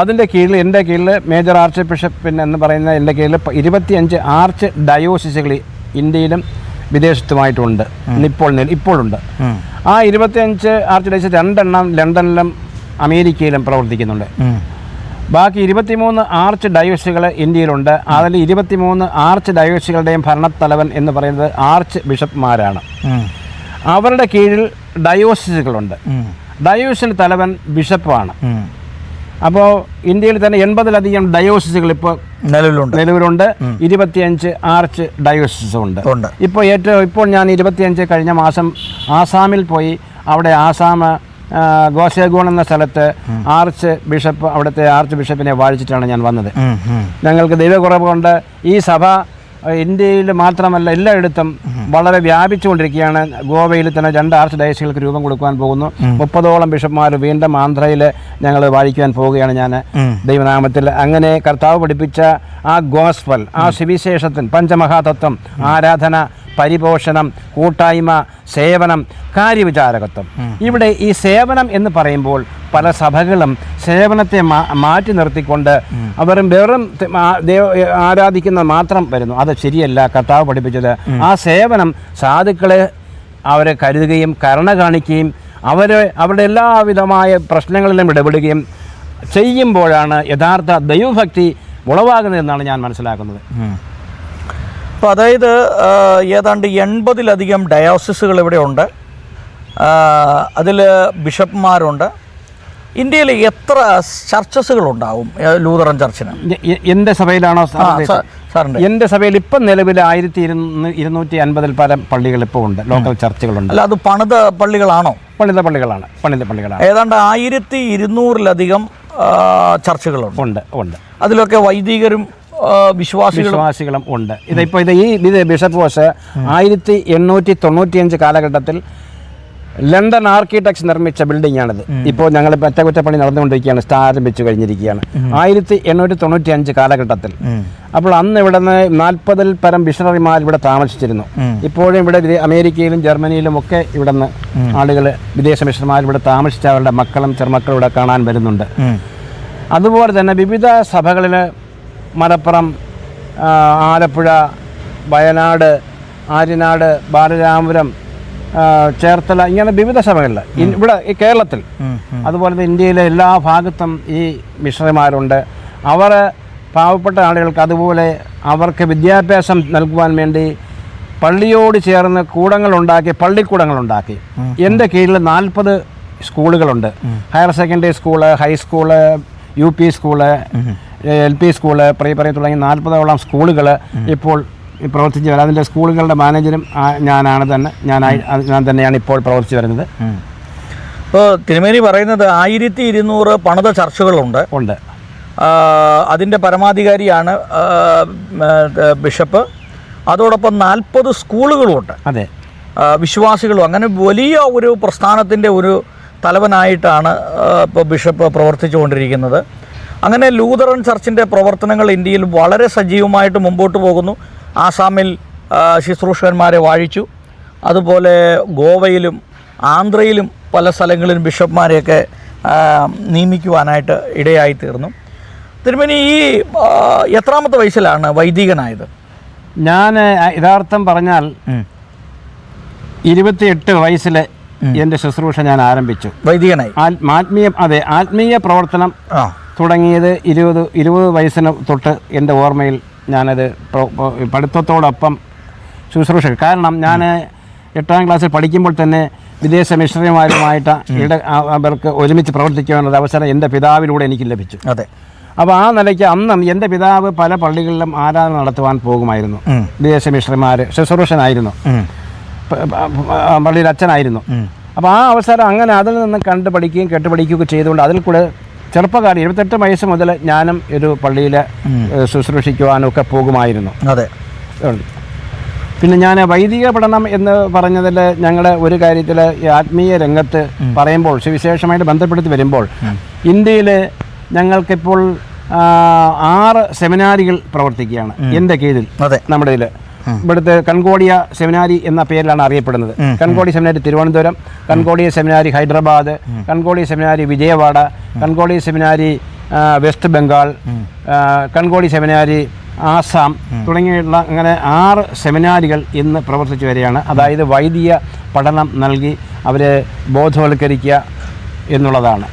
അതിൻ്റെ കീഴിൽ എൻ്റെ കീഴിൽ മേജർ ആർച്ച് ബിഷപ്പ് എന്ന് പറയുന്ന എൻ്റെ കീഴിൽ 25 ആർച്ച് ഡയോസിസുകൾ ഇന്ത്യയിലും വിദേശത്തുമായിട്ടുണ്ട്. ഇപ്പോഴുണ്ട്. ആ 25 ആർച്ച് ഡയോസിസ് 2 എണ്ണം ലണ്ടനിലും അമേരിക്കയിലും പ്രവർത്തിക്കുന്നുണ്ട്. ബാക്കി 23 ആർച്ച് ഡയോസിസുകൾ ഇന്ത്യയിലുണ്ട്. അതിൽ 23 ആർച്ച് ഡയോസിസുകളുടെയും ഭരണത്തലവൻ എന്ന് പറയുന്നത് ആർച്ച് ബിഷപ്പ്മാരാണ്. അവരുടെ കീഴിൽ ഡയോസിസുകളുണ്ട്. ഡയോസിൻ്റെ തലവൻ ബിഷപ്പാണ്. അപ്പോൾ ഇന്ത്യയിൽ തന്നെ 80-ലധികം ഡയോസിസുകൾ ഇപ്പോൾ നിലവിലുണ്ട്. 25 ആർച്ച് ഡയോസിസും ഉണ്ട്. ഇപ്പോൾ ഞാൻ 25 കഴിഞ്ഞ മാസം ആസാമിൽ പോയി. അവിടെ ആസാം ഗോസേഗോൺ എന്ന സ്ഥലത്ത് അവിടുത്തെ ആർച്ച് ബിഷപ്പിനെ വാഴിച്ചിട്ടാണ് ഞാൻ വന്നത്. ഞങ്ങൾക്ക് ദൈവക്കുറവ് കൊണ്ട് ഈ സഭ ഇന്ത്യയിൽ മാത്രമല്ല എല്ലായിടത്തും വളരെ വ്യാപിച്ചുകൊണ്ടിരിക്കുകയാണ്. ഗോവയിൽ തന്നെ 2 ആർച്ച് ഡയസികൾക്ക് രൂപം കൊടുക്കുവാൻ പോകുന്നു. 30ഓളം ബിഷപ്പ്മാർ വീണ്ടും ആന്ധ്രയിൽ ഞങ്ങൾ വാഴിക്കുവാൻ പോവുകയാണ് ഞാൻ ദൈവനാമത്തിൽ. അങ്ങനെ കർത്താവ് പഠിപ്പിച്ച ആ ഗോസ്പൽ, ആ സുവിശേഷത്തിൽ പഞ്ചമഹാതത്വം, ആരാധന, പരിപോഷണം, കൂട്ടായ്മ, സേവനം, കാര്യവിചാരകത്വം. ഇവിടെ ഈ സേവനം എന്ന് പറയുമ്പോൾ പല സഭകളും സേവനത്തെ മാറ്റി നിർത്തിക്കൊണ്ട് അവർ വെറും ആരാധിക്കുന്ന മാത്രം വരുന്നു. അത് ശരിയല്ല. കർത്താവ് പഠിപ്പിച്ചത് ആ സേവനം സാധുക്കളെ അവരെ കരുതുകയും കരുണ കാണിക്കുകയും അവരുടെ എല്ലാവിധമായ പ്രശ്നങ്ങളിലും ഇടപെടുകയും ചെയ്യുമ്പോഴാണ് യഥാർത്ഥ ദൈവഭക്തി ഉളവാകുന്നതെന്നാണ് ഞാൻ മനസ്സിലാക്കുന്നത്. അപ്പോൾ അതായത് ഏതാണ്ട് 80-ലധികം ഡയോസിസുകൾ ഇവിടെ ഉണ്ട്. അതിൽ ബിഷപ്പ്മാരുണ്ട്. ഇന്ത്യയിൽ എത്ര ചർച്ചസുകളുണ്ടാവും ലൂതറൻ ചർച്ചിന്? എൻ്റെ സഭയിലാണോ സാറിൻ്റെ? എൻ്റെ സഭയിൽ ഇപ്പം നിലവിൽ 1250 പരം പള്ളികൾ ഇപ്പോൾ ഉണ്ട്, ലോക്കൽ ചർച്ചുകളുണ്ട്. അല്ല, അത് പണിത പള്ളികളാണോ? പണിത പള്ളികളാണ്. ഏതാണ്ട് 1200-ലധികം ചർച്ചുകളുണ്ട്. ഉണ്ട്. അതിലൊക്കെ വൈദികരും വിശ്വാസികളും ഉണ്ട്. ഇതിപ്പോൾ ഈ ബിഷപ്പ് ഹൗസ് 1895 കാലഘട്ടത്തിൽ ലണ്ടൻ ആർക്കിടെക്ട്സ് നിർമ്മിച്ച ബിൽഡിംഗ് ആണിത്. ഇപ്പോൾ ഞങ്ങൾ അറ്റകുറ്റപ്പണി നടന്നുകൊണ്ടിരിക്കുകയാണ്, ആരംഭിച്ചു കഴിഞ്ഞിരിക്കുകയാണ്. 1895 കാലഘട്ടത്തിൽ. അപ്പോൾ അന്ന് ഇവിടെ നിന്ന് 40-ൽ പരം മിഷണറിമാർ ഇവിടെ താമസിച്ചിരുന്നു. ഇപ്പോഴും ഇവിടെ അമേരിക്കയിലും ജർമ്മനിയിലും ഒക്കെ ഇവിടെ നിന്ന് ആളുകൾ, വിദേശ മിഷണർമാർ ഇവിടെ താമസിച്ച അവരുടെ മക്കളും ചെറുമക്കളും ഇവിടെ കാണാൻ വരുന്നുണ്ട്. അതുപോലെ തന്നെ വിവിധ സഭകളിൽ മലപ്പുറം, ആലപ്പുഴ, വയനാട്, ആര്യനാട്, ബാലരാമപുരം, ചേർത്തല, ഇങ്ങനെ വിവിധ സഭകളിൽ ഇവിടെ ഈ കേരളത്തിൽ, അതുപോലെ തന്നെ ഇന്ത്യയിലെ എല്ലാ ഭാഗത്തും ഈ മിഷണറിമാരുണ്ട്. അവർ പാവപ്പെട്ട ആളുകൾക്ക് അതുപോലെ അവർക്ക് വിദ്യാഭ്യാസം നൽകുവാൻ വേണ്ടി പള്ളിയോട് ചേർന്ന് പള്ളിക്കൂടങ്ങളുണ്ടാക്കി. എൻ്റെ കീഴിൽ 40 സ്കൂളുകളുണ്ട്. Higher secondary school, high school, UP school, LP school, pre തുടങ്ങി 40ഓളം സ്കൂളുകൾ ഇപ്പോൾ പ്രവർത്തിച്ച് വരുന്നത്. അതിൻ്റെ സ്കൂളുകളുടെ മാനേജരും ഞാൻ തന്നെയാണ് ഇപ്പോൾ പ്രവർത്തിച്ച് വരുന്നത്. ഇപ്പോൾ തിരുമേനി പറയുന്നത് 1200 പണിത ചർച്ചുകളുണ്ട്. അതിൻ്റെ പരമാധികാരിയാണ് ബിഷപ്പ്. അതോടൊപ്പം 40 സ്കൂളുകളുമുണ്ട്. അതെ, വിശ്വാസികളും. അങ്ങനെ വലിയ ഒരു പ്രസ്ഥാനത്തിൻ്റെ ഒരു തലവനായിട്ടാണ് ഇപ്പോൾ ബിഷപ്പ് പ്രവർത്തിച്ചുകൊണ്ടിരിക്കുന്നത്. അങ്ങനെ ലൂതറൻ ചർച്ചിൻ്റെ പ്രവർത്തനങ്ങൾ ഇന്ത്യയിൽ വളരെ സജീവമായിട്ട് മുമ്പോട്ട് പോകുന്നു. ആസാമിൽ ശുശ്രൂഷകന്മാരെ വാഴിച്ചു. അതുപോലെ ഗോവയിലും ആന്ധ്രയിലും പല സ്ഥലങ്ങളിലും ബിഷപ്പ്മാരെയൊക്കെ നിയമിക്കുവാനായിട്ട് ഇടയായിത്തീർന്നു. തിരുമേനി, ഈ എത്രാമത്തെ വയസ്സിലാണ് വൈദികനായത്? ഞാൻ യഥാർത്ഥം പറഞ്ഞാൽ 28 വയസ്സിൽ എൻ്റെ ശുശ്രൂഷ ഞാൻ ആരംഭിച്ചു. വൈദികനായി ആത്മീയ പ്രവർത്തനം തുടങ്ങിയത് 20 വയസ്സിന് തൊട്ട് എൻ്റെ ഓർമ്മയിൽ ഞാനത് പഠിത്തത്തോടൊപ്പം ശുശ്രൂഷ. കാരണം ഞാൻ 8ാം ക്ലാസ്സിൽ പഠിക്കുമ്പോൾ തന്നെ വിദേശ മിഷണറിമാരുമായിട്ട് അവർക്ക് ഒരുമിച്ച് പ്രവർത്തിക്കാനുള്ള അവസരം എൻ്റെ പിതാവിലൂടെ എനിക്ക് ലഭിച്ചു. അതെ. അപ്പോൾ ആ നിലയ്ക്ക് അന്നും എൻ്റെ പിതാവ് പല പള്ളികളിലും ആരാധന നടത്തുവാൻ പോകുമായിരുന്നു. വിദേശ മിഷണറിമാർ ശുശ്രൂഷനായിരുന്നു, പള്ളിയിൽ അച്ഛനായിരുന്നു. അപ്പോൾ ആ അവസരം അങ്ങനെ അതിൽ നിന്ന് കണ്ടു പഠിക്കുകയും കേട്ടുപഠിക്കുകയൊക്കെ ചെയ്തുകൊണ്ട് അതിൽ കൂടെ ചെറുപ്പക്കാർ 28 വയസ്സ് മുതൽ ഞാനും ഒരു പള്ളിയിൽ ശുശ്രൂഷിക്കുവാനൊക്കെ പോകുമായിരുന്നു. അതെ. പിന്നെ ഞാൻ വൈദിക പഠനം എന്ന് പറഞ്ഞതിൽ ഞങ്ങളുടെ ഒരു കാര്യത്തിൽ ആത്മീയ രംഗത്ത് പറയുമ്പോൾ സുവിശേഷമായിട്ട് ബന്ധപ്പെടുത്തി വരുമ്പോൾ ഇന്ത്യയിൽ ഞങ്ങൾക്കിപ്പോൾ 6 സെമിനാരികൾ പ്രവർത്തിക്കുകയാണ് എൻ്റെ കീഴിൽ. നമ്മുടെ ഇതിൽ ഇവിടുത്തെ കൺകോഡിയ സെമിനാരി എന്ന പേരിലാണ് അറിയപ്പെടുന്നത്. കൺകോഡിയ സെമിനാരി തിരുവനന്തപുരം, കൺകോഡിയ സെമിനാരി ഹൈദരാബാദ്, കൺകോഡിയ സെമിനാരി വിജയവാഡ, കൺകോഡിയ സെമിനാരി വെസ്റ്റ് ബംഗാൾ, കൺകോഡിയ സെമിനാരി ആസാം തുടങ്ങിയുള്ള അങ്ങനെ 6 സെമിനാരികൾ ഇന്ന് പ്രവർത്തിച്ചു വരികയാണ്. അതായത് വൈദിക പഠനം നൽകി അവരെ ബോധവൽക്കരിക്കുക എന്നുള്ളതാണ്.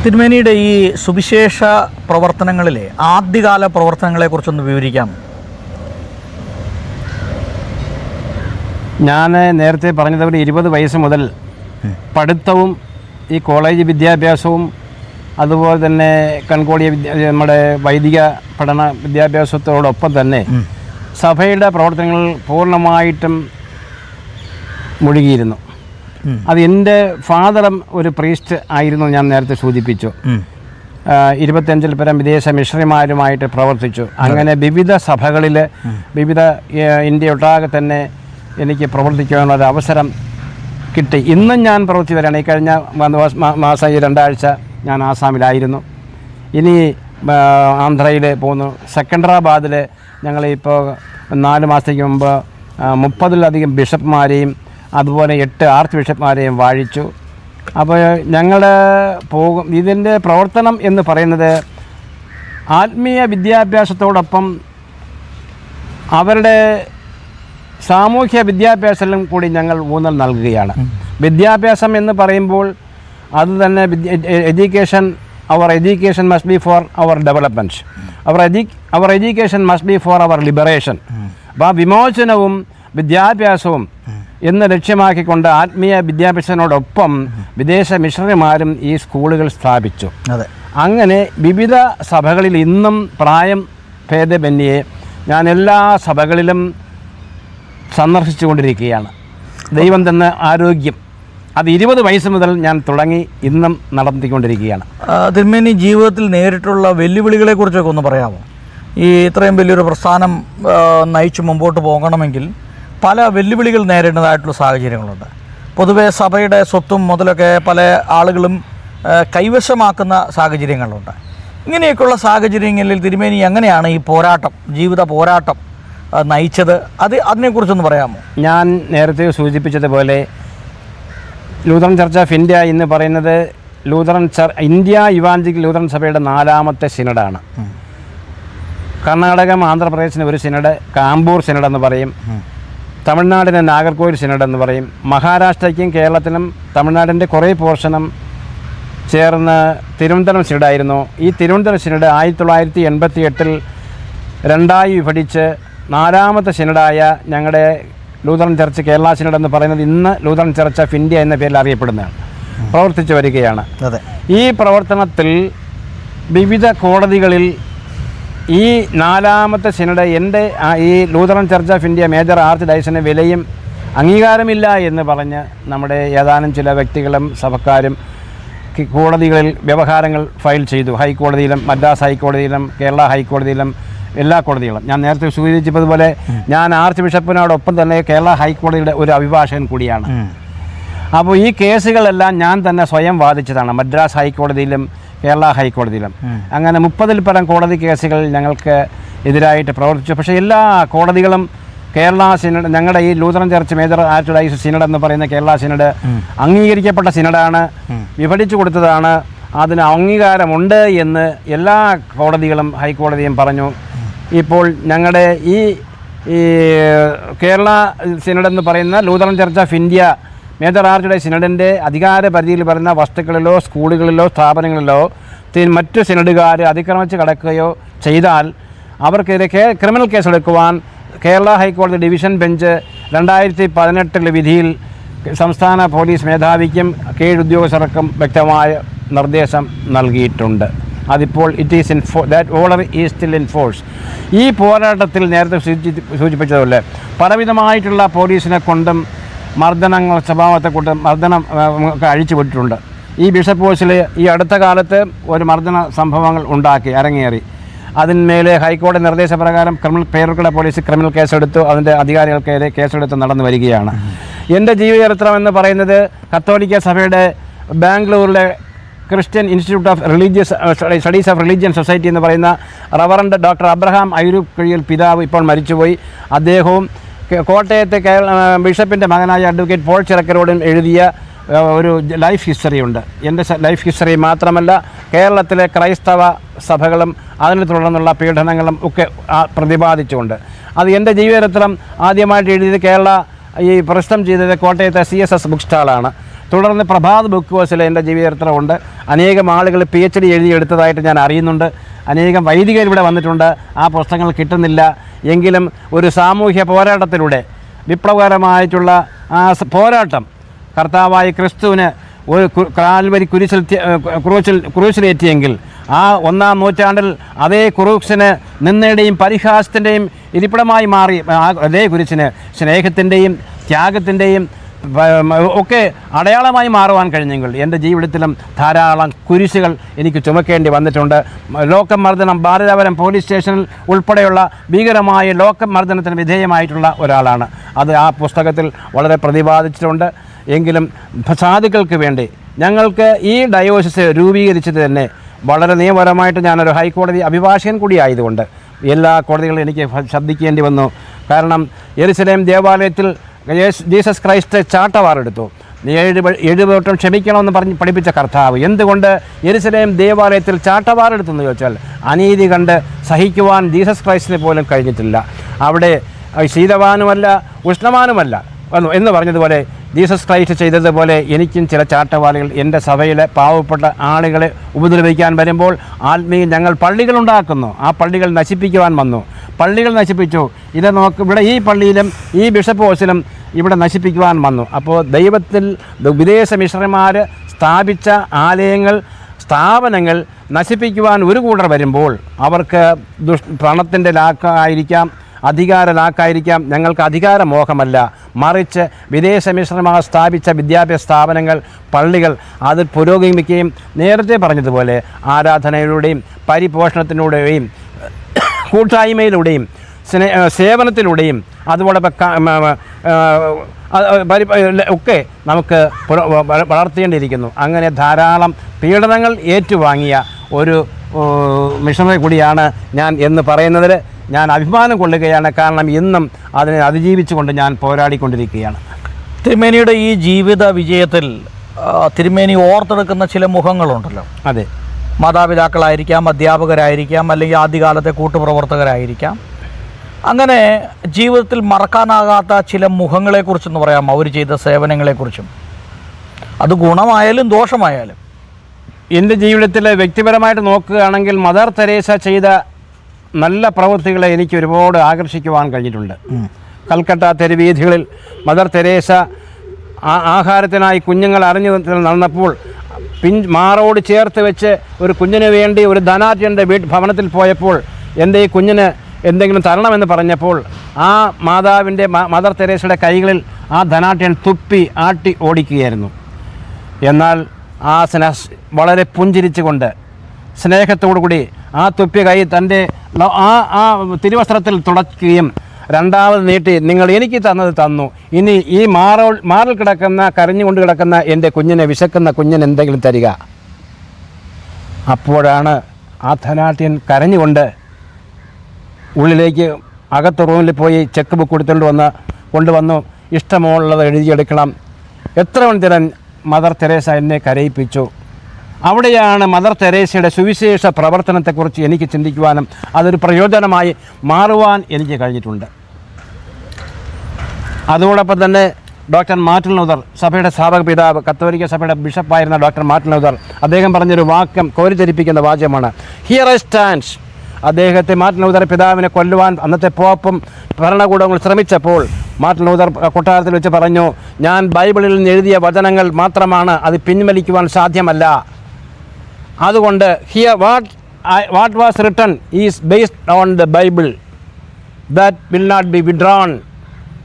തിരുമേനിയുടെ ഈ സുവിശേഷ പ്രവർത്തനങ്ങളിലെ ആദ്യകാല പ്രവർത്തനങ്ങളെക്കുറിച്ചൊന്ന് വിവരിക്കാം. ഞാൻ നേരത്തെ പറഞ്ഞതുപോലെ 20 വയസ്സ് മുതൽ പഠിത്തവും ഈ കോളേജ് വിദ്യാഭ്യാസവും അതുപോലെ തന്നെ കൺകോഡിയ നമ്മുടെ വൈദിക പഠന വിദ്യാഭ്യാസത്തോടൊപ്പം തന്നെ സഭയുടെ പ്രവർത്തനങ്ങൾ പൂർണ്ണമായിട്ടും മുഴുകിയിരുന്നു. അത് എൻ്റെ ഫാദറും ഒരു പ്രീസ്റ്റ് ആയിരുന്നു, ഞാൻ നേരത്തെ സൂചിപ്പിച്ചു. 25-ൽ പരം വിദേശ മിഷണറിമാരുമായിട്ട് പ്രവർത്തിച്ചു. അങ്ങനെ വിവിധ സഭകളിൽ വിവിധ ഇന്ത്യ ഒട്ടാകെ തന്നെ എനിക്ക് പ്രവർത്തിക്കാനുള്ള അവസരം കിട്ടി. ഇന്നും ഞാൻ പ്രവർത്തി വരികയാണ്. ഈ കഴിഞ്ഞ മാസം 2 ആഴ്ച ഞാൻ ആസാമിലായിരുന്നു. ഇനി ആന്ധ്രയിൽ പോകുന്നു. സെക്കൻഡറാബാദിൽ ഞങ്ങളിപ്പോൾ 4 മാസത്തേക്ക് മുമ്പ് 30-ലധികം ബിഷപ്പ്മാരെയും അതുപോലെ 8 ആർച്ച് ബിഷപ്പ്മാരെയും വാഴിച്ചു. അപ്പോൾ ഞങ്ങൾ പോകും. ഇതിൻ്റെ പ്രവർത്തനം എന്ന് പറയുന്നത് ആത്മീയ വിദ്യാഭ്യാസത്തോടൊപ്പം അവരുടെ സാമൂഹ്യ വിദ്യാഭ്യാസത്തിലും കൂടി ഞങ്ങൾ ഊന്നൽ നൽകുകയാണ്. വിദ്യാഭ്യാസം എന്ന് പറയുമ്പോൾ അത് തന്നെ our education must be for our development. Our education must be for our liberation. അപ്പോൾ വിമോചനവും വിദ്യാഭ്യാസവും എന്ന് ലക്ഷ്യമാക്കിക്കൊണ്ട് ആത്മീയ വിദ്യാഭ്യാസത്തിനോടൊപ്പം വിദേശ മിഷണറിമാരും ഈ സ്കൂളുകൾ സ്ഥാപിച്ചു. അങ്ങനെ വിവിധ സഭകളിൽ ഇന്നും പ്രായം ഭേദമന്യേ ഞാൻ എല്ലാ സഭകളിലും സന്ദർശിച്ചു കൊണ്ടിരിക്കുകയാണ്. ദൈവം തന്ന ആരോഗ്യം അത് 20 വയസ്സ് മുതൽ ഞാൻ തുടങ്ങി ഇന്നും നടത്തിക്കൊണ്ടിരിക്കുകയാണ്. തിരുമേനി, ജീവിതത്തിൽ നേരിട്ടുള്ള വെല്ലുവിളികളെക്കുറിച്ചൊക്കെ ഒന്ന് പറയാമോ? ഈ ഇത്രയും വലിയൊരു പ്രസ്ഥാനം നയിച്ച് മുമ്പോട്ട് പോകണമെങ്കിൽ പല വെല്ലുവിളികൾ നേരിടുന്നതായിട്ടുള്ള സാഹചര്യങ്ങളുണ്ട്. പൊതുവെ സഭയുടെ സ്വത്തും മുതലൊക്കെ പല ആളുകളും കൈവശമാക്കുന്ന സാഹചര്യങ്ങളുണ്ട്. ഇങ്ങനെയൊക്കെയുള്ള സാഹചര്യങ്ങളിൽ തിരുമേനി എങ്ങനെയാണ് ഈ പോരാട്ടം, ജീവിത പോരാട്ടം നയിച്ചത്? അതിനെക്കുറിച്ചൊന്ന് പറയാമോ? ഞാൻ നേരത്തെ സൂചിപ്പിച്ചതുപോലെ ലൂതറൻ ചർച്ച് ഓഫ് ഇന്ത്യ എന്ന് പറയുന്നത് ഇന്ത്യ ഇവാഞ്ചലിക്കൽ ലൂതറൻ സഭയുടെ 4ാമത്തെ സിനഡാണ്. കർണാടകം, ആന്ധ്രാപ്രദേശിന് ഒരു സിനഡ്, കാമ്പൂർ സിനഡ് എന്ന് പറയും. തമിഴ്നാടിന് നാഗർകോയിൽ സിനഡ് എന്ന് പറയും. മഹാരാഷ്ട്രയ്ക്കും കേരളത്തിനും തമിഴ്നാടിൻ്റെ കുറേ പോർഷനും ചേർന്ന് തിരുവനന്തപുരം സിനഡായിരുന്നു. ഈ തിരുവനന്തപുരം സിനഡ് 1988-ൽ 2ആയി വിഭജിച്ച് 4ാമത്തെ സിനഡായ ഞങ്ങളുടെ ലൂതറൻ ചർച്ച് കേരള സിനഡ് എന്ന് പറയുന്നത് ഇന്ന് ലൂതറൻ ചർച്ച് ഓഫ് ഇന്ത്യ എന്ന പേരിൽ അറിയപ്പെടുന്നതാണ്, പ്രവർത്തിച്ചു വരികയാണ്. ഈ പ്രവർത്തനത്തിൽ വിവിധ കോടതികളിൽ ഈ 4ാമത്തെ സിനഡ് എൻ്റെ ഈ Lutheran church of India major archbishop വിലയും അംഗീകാരമില്ല എന്ന് പറഞ്ഞ് നമ്മുടെ ഏതാനും ചില വ്യക്തികളും സഭക്കാരും കോടതികളിൽ വ്യവഹാരങ്ങൾ ഫയൽ ചെയ്തു. ഹൈക്കോടതിയിലും മദ്രാസ് ഹൈക്കോടതിയിലും കേരള ഹൈക്കോടതിയിലും എല്ലാ കോടതികളും. ഞാൻ നേരത്തെ സൂചിപ്പിച്ചതുപോലെ ഞാൻ ആർച്ച് ബിഷപ്പിനോടൊപ്പം തന്നെ കേരള ഹൈക്കോടതിയുടെ ഒരു അഭിഭാഷകൻ കൂടിയാണ്. അപ്പോൾ ഈ കേസുകളെല്ലാം ഞാൻ തന്നെ സ്വയം വാദിച്ചതാണ്, മദ്രാസ് ഹൈക്കോടതിയിലും കേരള ഹൈക്കോടതിയിലും. അങ്ങനെ 30-ൽ പരം കോടതി കേസുകൾ ഞങ്ങൾക്ക് എതിരായിട്ട് പ്രവർത്തിച്ചു. പക്ഷേ എല്ലാ കോടതികളും കേരള സിനഡ്, ഞങ്ങളുടെ ഈ Lutheran church major arch diocese synod എന്ന് പറയുന്ന കേരള സിനഡ് അംഗീകരിക്കപ്പെട്ട സിനഡാണ്, വിഭജിച്ചു കൊടുത്തതാണ്, അതിന് അംഗീകാരമുണ്ട് എന്ന് എല്ലാ കോടതികളും ഹൈക്കോടതിയും പറഞ്ഞു. ഇപ്പോൾ ഞങ്ങളുടെ ഈ കേരള സിനഡ് എന്ന് പറയുന്ന Lutheran church of India major archbishop സിനഡിൻ്റെ അധികാര പരിധിയിൽ വരുന്ന വസ്തുക്കളിലോ സ്കൂളുകളിലോ സ്ഥാപനങ്ങളിലോ മറ്റു സിനഡുകാർ അതിക്രമിച്ച് കടക്കുകയോ ചെയ്താൽ അവർക്കെതിരെ ക്രിമിനൽ കേസെടുക്കുവാൻ കേരള ഹൈക്കോടതി ഡിവിഷൻ ബെഞ്ച് 2018 വിധിയിൽ സംസ്ഥാന പോലീസ് മേധാവിക്കും കീഴുദ്യോഗസ്ഥർക്കും വ്യക്തമായ നിർദ്ദേശം നൽകിയിട്ടുണ്ട്. അതിപ്പോൾ that order is still in force. ഈ പോരാട്ടത്തിൽ നേരത്തെ സൂചിപ്പിച്ചതുപോലെ പലവിധമായിട്ടുള്ള പോലീസിനെ കൊണ്ടും മർദ്ദനങ്ങൾ, സ്വഭാവത്തെ കൊണ്ടും മർദ്ദനം ഒക്കെ അഴിച്ചുവിട്ടിട്ടുണ്ട്. ഈ ബിഷപ്പ് ഹൗസിൽ ഈ അടുത്ത കാലത്ത് ഒരു മർദ്ദന സംഭവങ്ങൾ അരങ്ങേറി. അതിന്മേലെ ഹൈക്കോടതി നിർദ്ദേശപ്രകാരം പേരുക്കട പോലീസ് ക്രിമിനൽ കേസെടുത്തു. അതിൻ്റെ അധികാരികൾക്കെതിരെ കേസെടുത്ത് നടന്നു വരികയാണ്. എൻ്റെ ജീവചരിത്രം എന്ന് പറയുന്നത് കത്തോലിക്ക സഭയുടെ ബാംഗ്ലൂരിലെ Christian institute of studies of religion society എന്ന് പറയുന്ന റവറൻഡ് ഡോക്ടർ അബ്രഹാം അയ്യൂബ് കുഴിയിൽ പിതാവ് ഇപ്പോൾ മരിച്ചുപോയി. അദ്ദേഹവും കോട്ടയത്തെ ബിഷപ്പിൻ്റെ മകനായ അഡ്വക്കേറ്റ് പോൾ ചിറക്കരോടും എഴുതിയ ഒരു ലൈഫ് ഹിസ്റ്ററിയുണ്ട്. എൻ്റെ ലൈഫ് ഹിസ്റ്ററി മാത്രമല്ല, കേരളത്തിലെ ക്രൈസ്തവ സഭകളും അതിനെ തുടർന്നുള്ള പീഡനങ്ങളും ഒക്കെ പ്രതിപാദിച്ചുകൊണ്ട് അത് എൻ്റെ ജീവചരിത്രം ആദ്യമായിട്ട് എഴുതിയത് ഈ പ്രശ്നം ചെയ്തത് കോട്ടയത്തെ CSS ബുക്ക് സ്റ്റാളാണ്. തുടർന്ന് പ്രഭാത് ബുക്ക് ഹൗസിൽ എൻ്റെ ജീവചരിത്രമുണ്ട്. അനേകം ആളുകൾ PhD എഴുതിയെടുത്തതായിട്ട് ഞാൻ അറിയുന്നുണ്ട്. അനേകം വൈദികർ ഇവിടെ വന്നിട്ടുണ്ട്. ആ പുസ്തകങ്ങൾ കിട്ടുന്നില്ല. എങ്കിലും ഒരു സാമൂഹ്യ പോരാട്ടത്തിലൂടെ വിപ്ലവകരമായിട്ടുള്ള ആ പോരാട്ടം കർത്താവായ ക്രിസ്തുവിന് ഒരു കാൽവരി ക്രൂശിലേറ്റിയെങ്കിൽ ആ 1-ാം നൂറ്റാണ്ടിൽ അതേ ക്രൂശിന് നിന്ദയുടെയും പരിഹാസത്തിൻ്റെയും ഇരിപ്പിടമായി മാറി അതേ കുരിശിന് സ്നേഹത്തിൻ്റെയും ത്യാഗത്തിൻ്റെയും ഒക്കെ അടയാളമായി മാറുവാൻ കഴിഞ്ഞെങ്കിൽ എൻ്റെ ജീവിതത്തിലും ധാരാളം കുരിശുകൾ എനിക്ക് ചുമക്കേണ്ടി വന്നിട്ടുണ്ട്. ലോകമർദ്ദനം, ബാലരാപുരം പോലീസ് സ്റ്റേഷനിൽ ഉൾപ്പെടെയുള്ള ഭീകരമായ ലോകമർദ്ദനത്തിന് വിധേയമായിട്ടുള്ള ഒരാളാണ്. അത് ആ പുസ്തകത്തിൽ വളരെ പ്രതിപാദിച്ചിട്ടുണ്ട്. എങ്കിലും സാധുക്കൾക്ക് വേണ്ടി ഞങ്ങൾക്ക് ഈ ഡയോസിസ് രൂപീകരിച്ചത് തന്നെ വളരെ നിയമപരമായിട്ട് ഞാനൊരു ഹൈക്കോടതി അഭിഭാഷകൻ കൂടി ആയതുകൊണ്ട് എല്ലാ കോടതികളും എനിക്ക് ശബ്ദിക്കേണ്ടി വന്നു. കാരണം യെരുശലേം ദേവാലയത്തിൽ ജീസസ് ക്രൈസ്റ്റ് ചാട്ടവാറെടുത്തു. 7 വട്ടം ക്ഷമിക്കണമെന്ന് പറഞ്ഞ് പഠിപ്പിച്ച കർത്താവ് എന്തുകൊണ്ട് യെരുശലേം ദേവാലയത്തിൽ ചാട്ടവാറെടുത്തെന്ന് ചോദിച്ചാൽ അനീതി കണ്ട് സഹിക്കുവാൻ ജീസസ് ക്രൈസ്റ്റിന് പോലും കഴിഞ്ഞിട്ടില്ല. അവിടെ ശീതവാനുമല്ല ഉഷ്ണവാനുമല്ല എന്ന് പറഞ്ഞതുപോലെ ജീസസ് ക്രൈസ്റ്റ് ചെയ്തതുപോലെ എനിക്കും ചില ചാട്ടവാറുകൾ എൻ്റെ സഭയിലെ പാവപ്പെട്ട ആളുകളെ ഉപദ്രവിക്കാൻ വരുമ്പോൾ ഞങ്ങൾ പള്ളികളുണ്ടാക്കുന്നു. ആ പള്ളികൾ നശിപ്പിക്കുവാൻ വന്നു. പള്ളികൾ നശിപ്പിച്ചു. ഇത് ഇവിടെ ഈ പള്ളിയിലും ഈ ബിഷപ്പ് ഹൗസിലും ഇവിടെ നശിപ്പിക്കുവാൻ വന്നു. അപ്പോൾ ദൈവത്തിൽ വിദേശ മിഷണറിമാർ സ്ഥാപിച്ച ആലയങ്ങൾ, സ്ഥാപനങ്ങൾ നശിപ്പിക്കുവാൻ ഒരു കൂട്ടർ വരുമ്പോൾ അവർക്ക് പണത്തിൻ്റെ ലാക്കായിരിക്കാം, അധികാര ലാക്കായിരിക്കാം. ഞങ്ങൾക്ക് അധികാരമോഹമല്ല, മറിച്ച് വിദേശ മിഷണറിമാർ സ്ഥാപിച്ച വിദ്യാഭ്യാസ സ്ഥാപനങ്ങൾ, പള്ളികൾ അതിൽ പുരോഗമിക്കുകയും നേരത്തെ പറഞ്ഞതുപോലെ ആരാധനയിലൂടെയും പരിപോഷണത്തിലൂടെയും കൂട്ടായ്മയിലൂടെയും സേവനത്തിലൂടെയും അതുപോലെ ഒക്കെ നമുക്ക് വളർത്തേണ്ടിയിരിക്കുന്നു. അങ്ങനെ ധാരാളം പീഡനങ്ങൾ ഏറ്റുവാങ്ങിയ ഒരു മിഷണറി കൂടിയാണ് ഞാൻ എന്ന് പറയുന്നതിൽ ഞാൻ അഭിമാനം കൊള്ളുകയാണ്. കാരണം ഇന്നും അതിനെ അതിജീവിച്ചുകൊണ്ട് ഞാൻ പോരാടിക്കൊണ്ടിരിക്കുകയാണ്. തിരുമേനിയുടെ ഈ ജീവിത വിജയത്തിൽ തിരുമേനി ഓർത്തെടുക്കുന്ന ചില മുഖങ്ങളുണ്ടല്ലോ. അതെ, മാതാപിതാക്കളായിരിക്കാം, അധ്യാപകരായിരിക്കാം, അല്ലെങ്കിൽ ആദ്യകാലത്തെ കൂട്ടുപ്രവർത്തകരായിരിക്കാം. അങ്ങനെ ജീവിതത്തിൽ മറക്കാനാകാത്ത ചില മുഖങ്ങളെക്കുറിച്ചെന്ന് പറയാം, അവർ ചെയ്ത സേവനങ്ങളെക്കുറിച്ചും. അത് ഗുണമായാലും ദോഷമായാലും. എൻ്റെ ജീവിതത്തിൽ വ്യക്തിപരമായിട്ട് നോക്കുകയാണെങ്കിൽ മദർ തെരേസ ചെയ്ത നല്ല പ്രവൃത്തികളെ എനിക്ക് ഒരുപാട് ആകർഷിക്കുവാൻ കഴിഞ്ഞിട്ടുണ്ട്. കൽക്കട്ട തെരുവീഥികളിൽ മദർ തെരേസ ആഹാരത്തിനായി കുഞ്ഞുങ്ങൾ അറിഞ്ഞു നടന്നപ്പോൾ മാറോട് ചേർത്ത് വെച്ച് ഒരു കുഞ്ഞിന് വേണ്ടി ഒരു ധനാഢ്യൻ്റെ ഭവനത്തിൽ പോയപ്പോൾ എൻ്റെ ഈ കുഞ്ഞിന് എന്തെങ്കിലും തരണമെന്ന് പറഞ്ഞപ്പോൾ ആ മാതാവിൻ്റെ മദർ തെരേസയുടെ കൈകളിൽ ആ ധനാഢ്യൻ തുപ്പി ആട്ടി ഓടിക്കുകയായിരുന്നു. എന്നാൽ ആ വളരെ പുഞ്ചിരിച്ചുകൊണ്ട് സ്നേഹത്തോടു കൂടി ആ തുപ്പിയ കൈ തൻ്റെ ആ തിരുവസ്ത്രത്തിൽ തുടയ്ക്കുകയും രണ്ടാമത് നീട്ടി, നിങ്ങൾ എനിക്ക് തന്നത് തന്നു, ഇനി ഈ മാറിൽ കിടക്കുന്ന കരഞ്ഞുകൊണ്ട് കിടക്കുന്ന എൻ്റെ കുഞ്ഞിനെ, വിശക്കുന്ന കുഞ്ഞിന് എന്തെങ്കിലും തരിക. അപ്പോഴാണ് ആ ധനാഢ്യൻ കരഞ്ഞുകൊണ്ട് ഉള്ളിലേക്ക് അകത്ത് റൂമിൽ പോയി ചെക്ക് ബുക്ക് കൊണ്ടുവന്നു ഇഷ്ടമുള്ളത് എഴുതിയെടുക്കണം. എത്ര മണിത്തരം മദർ തെരേസ എന്നെ കരയിപ്പിച്ചു. അവിടെയാണ് മദർ തെരേസയുടെ സുവിശേഷ പ്രവർത്തനത്തെക്കുറിച്ച് എനിക്ക് ചിന്തിക്കുവാനും അതൊരു പ്രയോജനമായി മാറുവാൻ എനിക്ക് കഴിഞ്ഞിട്ടുണ്ട്. അതോടൊപ്പം തന്നെ ഡോക്ടർ മാർട്ടിൻ ലൂതർ, സഭയുടെ സ്ഥാപക പിതാവ്, കത്തോലിക്ക സഭയുടെ ബിഷപ്പായിരുന്ന ഡോക്ടർ മാർട്ടിൻ ലൂതർ, അദ്ദേഹം പറഞ്ഞൊരു വാക്യം കോരിധരിപ്പിക്കുന്ന വാചകമാണ്, ഹിയർ ഐ സ്റ്റാൻഡ്സ്. അദ്ദേഹത്തെ മാർട്ടിൻ ലൂതർ പിതാവിനെ കൊല്ലുവാൻ അന്നത്തെ പോപ്പും ഭരണകൂടങ്ങൾ ശ്രമിച്ചപ്പോൾ മാർട്ടിൻ ലൂതർ കൊട്ടാരത്തിൽ വെച്ച് പറഞ്ഞു, ഞാൻ ബൈബിളിൽ നിന്ന് എഴുതിയ വചനങ്ങൾ മാത്രമാണ്, അത് പിൻവലിക്കുവാൻ സാധ്യമല്ല. അതുകൊണ്ട് here what was written is based on the Bible, that will not be withdrawn.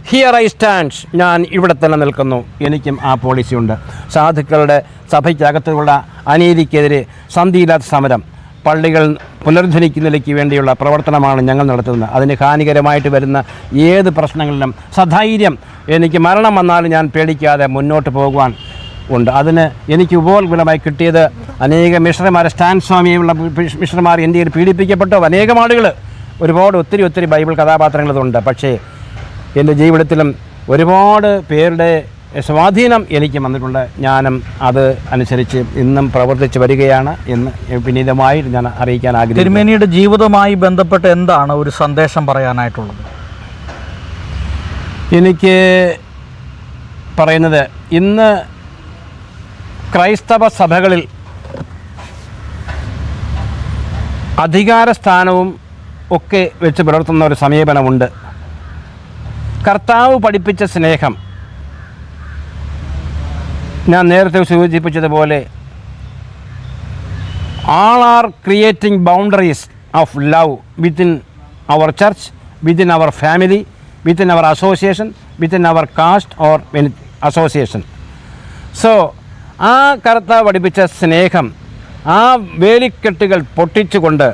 Here I stands. ഞാൻ ഇവിടെ തന്നെ നിൽക്കുന്നു. എനിക്കും ആ പോളിസിയുണ്ട്. സാധുക്കളുടെ സഭയ്ക്കകത്തുള്ള അനീതിക്കെതിരെ സന്ധിയില്ലാത്ത സമരം, പള്ളികൾ പുനരുദ്ധരിക്കുന്നതിലേക്ക് വേണ്ടിയുള്ള പ്രവർത്തനമാണ് ഞങ്ങൾ നടത്തുന്നത്. അതിന് ഹാനികരമായിട്ട് വരുന്ന ഏത് പ്രശ്നങ്ങളിലും സധൈര്യം എനിക്ക് മരണം വന്നാലും ഞാൻ പേടിക്കാതെ മുന്നോട്ട് പോകുവാൻ ഉണ്ട്. അതിന് എനിക്ക് ഉപോത്ബലമായി കിട്ടിയത് അനേക മിഷണറിമാരെ, സ്റ്റാൻ സ്വാമിയുള്ള മിഷണറിമാർ ഇന്ത്യയിൽ പീഡിപ്പിക്കപ്പെട്ടു. അനേകം ആളുകൾ, ഒത്തിരി ബൈബിൾ കഥാപാത്രങ്ങളുണ്ട്. പക്ഷേ എൻ്റെ ജീവിതത്തിലും ഒരുപാട് പേരുടെ സ്വാധീനം എനിക്ക് വന്നിട്ടുണ്ട്. ഞാനും അത് അനുസരിച്ച് ഇന്നും പ്രവർത്തിച്ച് വരികയാണ് എന്ന് വിനീതമായി ഞാൻ അറിയിക്കാൻ ആഗ്രഹിക്കുന്നു. തിരുമേനിയുടെ ജീവിതവുമായി ബന്ധപ്പെട്ട് എന്താണ് ഒരു സന്ദേശം പറയാനായിട്ടുള്ളത്? എനിക്ക് പറയുന്നത്, ഇന്ന് ക്രൈസ്തവ സഭകളിൽ അധികാര സ്ഥാനവും ഒക്കെ വെച്ച് പുലർത്തുന്ന ഒരു സമീപനമുണ്ട്. കർത്താവ് പഠിപ്പിച്ച സ്നേഹം, ഞാൻ നേരത്തെ സൂചിപ്പിച്ചതുപോലെ, all are creating boundaries of love within our church, within our family, within our association, within our caste or association. So ആ കർത്താവ് പഠിപ്പിച്ച സ്നേഹം, ആ വേലിക്കെട്ടുകൾ പൊട്ടിച്ചുകൊണ്ട്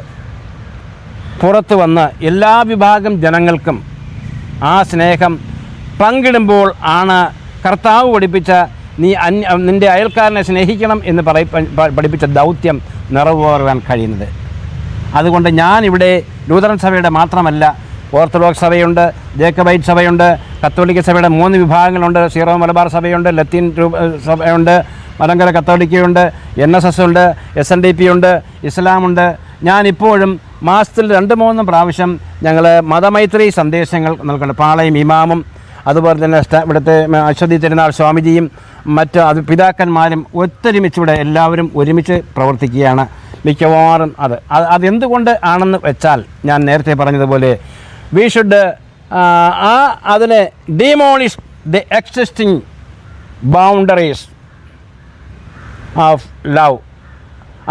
പുറത്തു വന്ന് എല്ലാ വിഭാഗം ജനങ്ങൾക്കും ആ സ്നേഹം പങ്കിടുമ്പോൾ ആണ് കർത്താവ് പഠിപ്പിച്ച നിൻ്റെ അയൽക്കാരനെ സ്നേഹിക്കണം എന്ന് പഠിപ്പിച്ച ദൗത്യം നിറവേറാൻ കഴിയുന്നത്. അതുകൊണ്ട് ഞാനിവിടെ ലൂഥറൻ സഭയുടെ മാത്രമല്ല, ഓർത്തഡോക്സ് സഭയുണ്ട്, ജേക്കബൈറ്റ് സഭയുണ്ട്, കത്തോലിക്ക സഭയുടെ 3 വിഭാഗങ്ങളുണ്ട്, സീറോ മലബാർ സഭയുണ്ട്, ലത്തീൻ സഭയുണ്ട്, മലങ്കര കത്തോലിക്കയുണ്ട്, NSS ഉണ്ട്, SNDP ഉണ്ട്, ഇസ്ലാമുണ്ട്. ഞാനിപ്പോഴും മാസത്തിൽ 2-3 പ്രാവശ്യം ഞങ്ങൾ മതമൈത്രി സന്ദേശങ്ങൾ നൽകുന്നുണ്ട്. പാളയം ഇമാമും അതുപോലെ തന്നെ ഇവിടുത്തെ അശ്വതി തിരുനാൾ സ്വാമിജിയും മറ്റ് പിതാക്കന്മാരും ഒത്തൊരുമിച്ചിവിടെ എല്ലാവരും ഒരുമിച്ച് പ്രവർത്തിക്കുകയാണ് മിക്കവാറും. അതെന്തുകൊണ്ട് ആണെന്ന് വെച്ചാൽ ഞാൻ നേരത്തെ പറഞ്ഞതുപോലെ വി ഷുഡ് അതിനെ demolish the existing boundaries of love.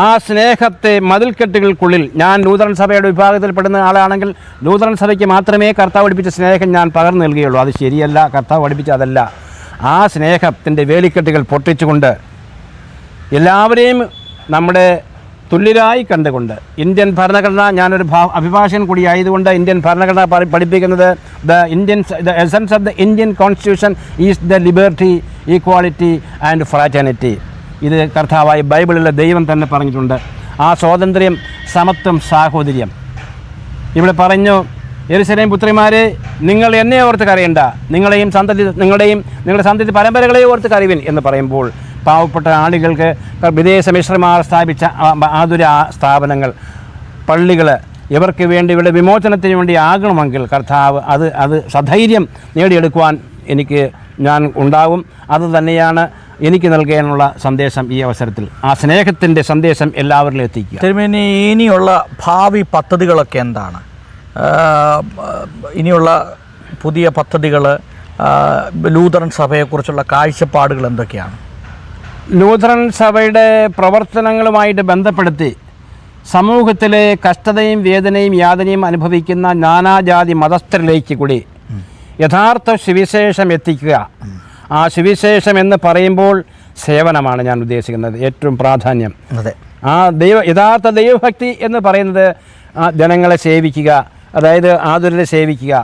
ആ സ്നേഹത്തെ മതിൽക്കെട്ടുകൾക്കുള്ളിൽ, ഞാൻ ലൂഥറൻ സഭയുടെ വിഭാഗത്തിൽപ്പെടുന്ന ആളാണെങ്കിൽ ലൂഥറൻ സഭയ്ക്ക് മാത്രമേ കർത്താവ് പഠിപ്പിച്ച സ്നേഹം ഞാൻ പകർന്നു നൽകുകയുള്ളൂ. അത് ശരിയല്ല, കർത്താവ് പഠിപ്പിച്ച അതല്ല. ആ സ്നേഹത്തിൻ്റെ വേലിക്കെട്ടുകൾ പൊട്ടിച്ചുകൊണ്ട് എല്ലാവരെയും നമ്മുടെ തുല്യരായി കണ്ടുകൊണ്ട് ഇന്ത്യൻ ഭരണഘടന, ഞാനൊരു അഭിഭാഷകൻ കൂടി ആയതുകൊണ്ട് ഇന്ത്യൻ ഭരണഘടന പഠിപ്പിക്കുന്നത് the essence of the Indian constitution is the liberty, equality and fraternity. ഇത് കർത്താവായി ബൈബിളിലെ ദൈവം തന്നെ പറഞ്ഞിട്ടുണ്ട്. ആ സ്വാതന്ത്ര്യം, സമത്വം, സാഹോദര്യം. ഇവിടെ പറഞ്ഞു, യെരൂശലേം പുത്രിമാരെ, നിങ്ങൾ എന്നെ ഓർത്ത് കരയണ്ട, നിങ്ങളുടെ സന്തതി പരമ്പരകളെ ഓർത്ത് കരയുവിൻ എന്ന് പറയുമ്പോൾ പാവപ്പെട്ട ആളുകൾക്ക് വിദേശ മിശ്രമാർ സ്ഥാപിച്ച ആതുര സ്ഥാപനങ്ങൾ, പള്ളികൾ, ഇവർക്ക് വേണ്ടി ഇവിടെ വിമോചനത്തിന് വേണ്ടി ആകണമെങ്കിൽ കർത്താവ് അത് സധൈര്യം നേടിയെടുക്കുവാൻ ഞാൻ ഉണ്ടാവും. അത് തന്നെയാണ് എനിക്ക് നൽകാനുള്ള സന്ദേശം ഈ അവസരത്തിൽ. ആ സ്നേഹത്തിൻ്റെ സന്ദേശം എല്ലാവരിലും എത്തിക്കുക. തിരുമേനി, ഇനിയുള്ള ഭാവി പദ്ധതികളൊക്കെ എന്താണ്? ഇനിയുള്ള പുതിയ പദ്ധതികൾ, ലൂഥറൻ സഭയെക്കുറിച്ചുള്ള കാഴ്ചപ്പാടുകൾ എന്തൊക്കെയാണ്? ലൂഥറൻ സഭയുടെ പ്രവർത്തനങ്ങളുമായിട്ട് ബന്ധപ്പെടുത്തി സമൂഹത്തിലെ കഷ്ടതയും വേദനയും യാതനയും അനുഭവിക്കുന്ന നാനാജാതി മതസ്ഥരിലേക്ക് കൂടി യഥാർത്ഥ സുവിശേഷം എത്തിക്കുക. ആ സുവിശേഷം എന്ന് പറയുമ്പോൾ സേവനമാണ് ഞാൻ ഉദ്ദേശിക്കുന്നത് ഏറ്റവും പ്രാധാന്യം. അതെ, ആ യഥാർത്ഥ ദൈവഭക്തി എന്ന് പറയുന്നത് ജനങ്ങളെ സേവിക്കുക, അതായത് ആതുരരെ സേവിക്കുക,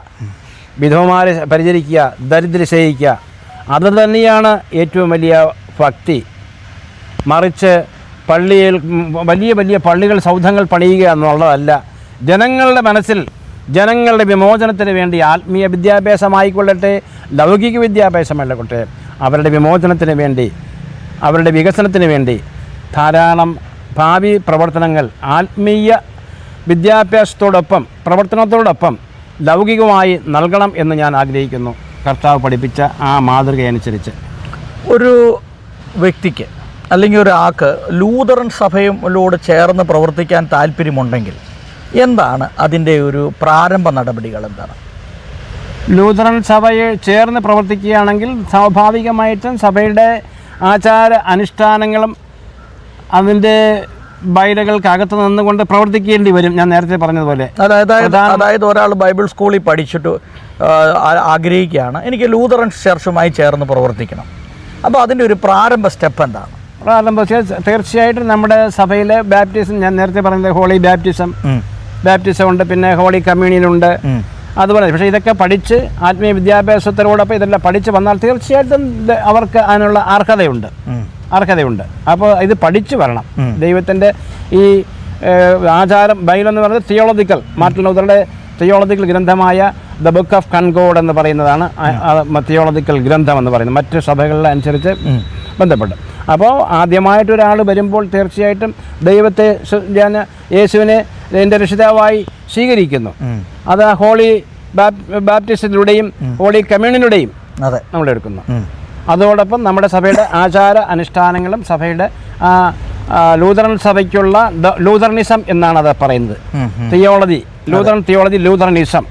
വിധവമാരെ പരിചരിക്കുക, ദരിദ്രരെ സേവിക്കുക. അത് തന്നെയാണ് ഏറ്റവും വലിയ ഭക്തി. മറിച്ച് പള്ളിയിൽ വലിയ വലിയ പള്ളികൾ, സൗധങ്ങൾ പണിയുക എന്നുള്ളതല്ല. ജനങ്ങളുടെ മനസ്സിൽ ജനങ്ങളുടെ വിമോചനത്തിന് വേണ്ടി ആത്മീയ വിദ്യാഭ്യാസമായിക്കൊള്ളട്ടെ, ലൗകിക വിദ്യാഭ്യാസമായിക്കൊള്ളട്ടെ, അവരുടെ വിമോചനത്തിന് വേണ്ടി, അവരുടെ വികസനത്തിന് വേണ്ടി ധാരാളം ഭാവി പ്രവർത്തനങ്ങൾ ആത്മീയ പ്രവർത്തനത്തോടൊപ്പം ലൗകികമായി നൽകണം എന്ന് ഞാൻ ആഗ്രഹിക്കുന്നു. കർത്താവ് പഠിപ്പിച്ച ആ മാതൃകയനുസരിച്ച് ഒരു വ്യക്തിക്ക് അല്ലെങ്കിൽ ഒരാൾക്ക് ലൂഥറൻ സഭയോട് ചേർന്ന് പ്രവർത്തിക്കാൻ താല്പര്യമുണ്ടെങ്കിൽ എന്താണ് അതിൻ്റെ ഒരു പ്രാരംഭ നടപടികൾ? എന്താണ്? ലൂഥറൻ സഭയെ ചേർന്ന് പ്രവർത്തിക്കുകയാണെങ്കിൽ സ്വാഭാവികമായിട്ടും സഭയുടെ ആചാര അനുഷ്ഠാനങ്ങളും അതിൻ്റെ ബൈലകൾക്കകത്ത് നിന്നുകൊണ്ട് പ്രവർത്തിക്കേണ്ടി വരും. ഞാൻ നേരത്തെ പറഞ്ഞതുപോലെ, അതായത് ഒരാൾ ബൈബിൾ സ്കൂളിൽ പഠിച്ചിട്ട് ആഗ്രഹിക്കുകയാണ്, എനിക്ക് ലൂഥറൻ ചർച്ചുമായി ചേർന്ന് പ്രവർത്തിക്കണം. അപ്പോൾ അതിൻ്റെ ഒരു പ്രാരംഭ സ്റ്റെപ്പ് എന്താണ്? തീർച്ചയായിട്ടും നമ്മുടെ സഭയിലെ ബാപ്റ്റിസം, ഞാൻ നേരത്തെ പറഞ്ഞത് ഹോളി ബാപ്റ്റിസം ഉണ്ട്, പിന്നെ ഹോളി കമ്മ്യൂണിയനുണ്ട്, അതുപോലെ. പക്ഷേ ഇതൊക്കെ പഠിച്ച് ആത്മീയ വിദ്യാഭ്യാസത്തിനോടൊപ്പം ഇതെല്ലാം പഠിച്ച് വന്നാൽ തീർച്ചയായിട്ടും അവർക്ക് അതിനുള്ള അർഹതയുണ്ട്. അപ്പോൾ ഇത് പഠിച്ചു വരണം. ദൈവത്തിൻ്റെ ഈ ആചാരം, ബൈബിളെന്ന് പറയുന്നത് തിയോളജിക്കൽ, മാർട്ടിൻ ലൂഥറുടെ തിയോളജിക്കൽ ഗ്രന്ഥമായ ദ ബുക്ക് ഓഫ് കൺകോർഡ് എന്ന് പറയുന്നതാണ് തിയോളജിക്കൽ ഗ്രന്ഥം എന്ന് പറയുന്നത്, മറ്റ് സഭകളിലെ അനുസരിച്ച് ബന്ധപ്പെട്ട്. അപ്പോൾ ആദ്യമായിട്ടൊരാൾ വരുമ്പോൾ തീർച്ചയായിട്ടും ദൈവത്തെ, യേശുവിനെ എൻ്റെ രക്ഷിതാവായി സ്വീകരിക്കുന്നു. അത് ഹോളി ബാപ്റ്റിസത്തിലൂടെയും ഹോളി കമ്മ്യൂണിലൂടെയും നമ്മൾ എടുക്കുന്നു. അതോടൊപ്പം നമ്മുടെ സഭയുടെ ആചാര അനുഷ്ഠാനങ്ങളും സഭയുടെ ലൂഥറൻ സഭയ്ക്കുള്ള ലൂഥറനിസം എന്നാണ് അത് പറയുന്നത്. തിയോളജി, ലൂഥറൻ തിയോളജി, ലൂഥറനിസം,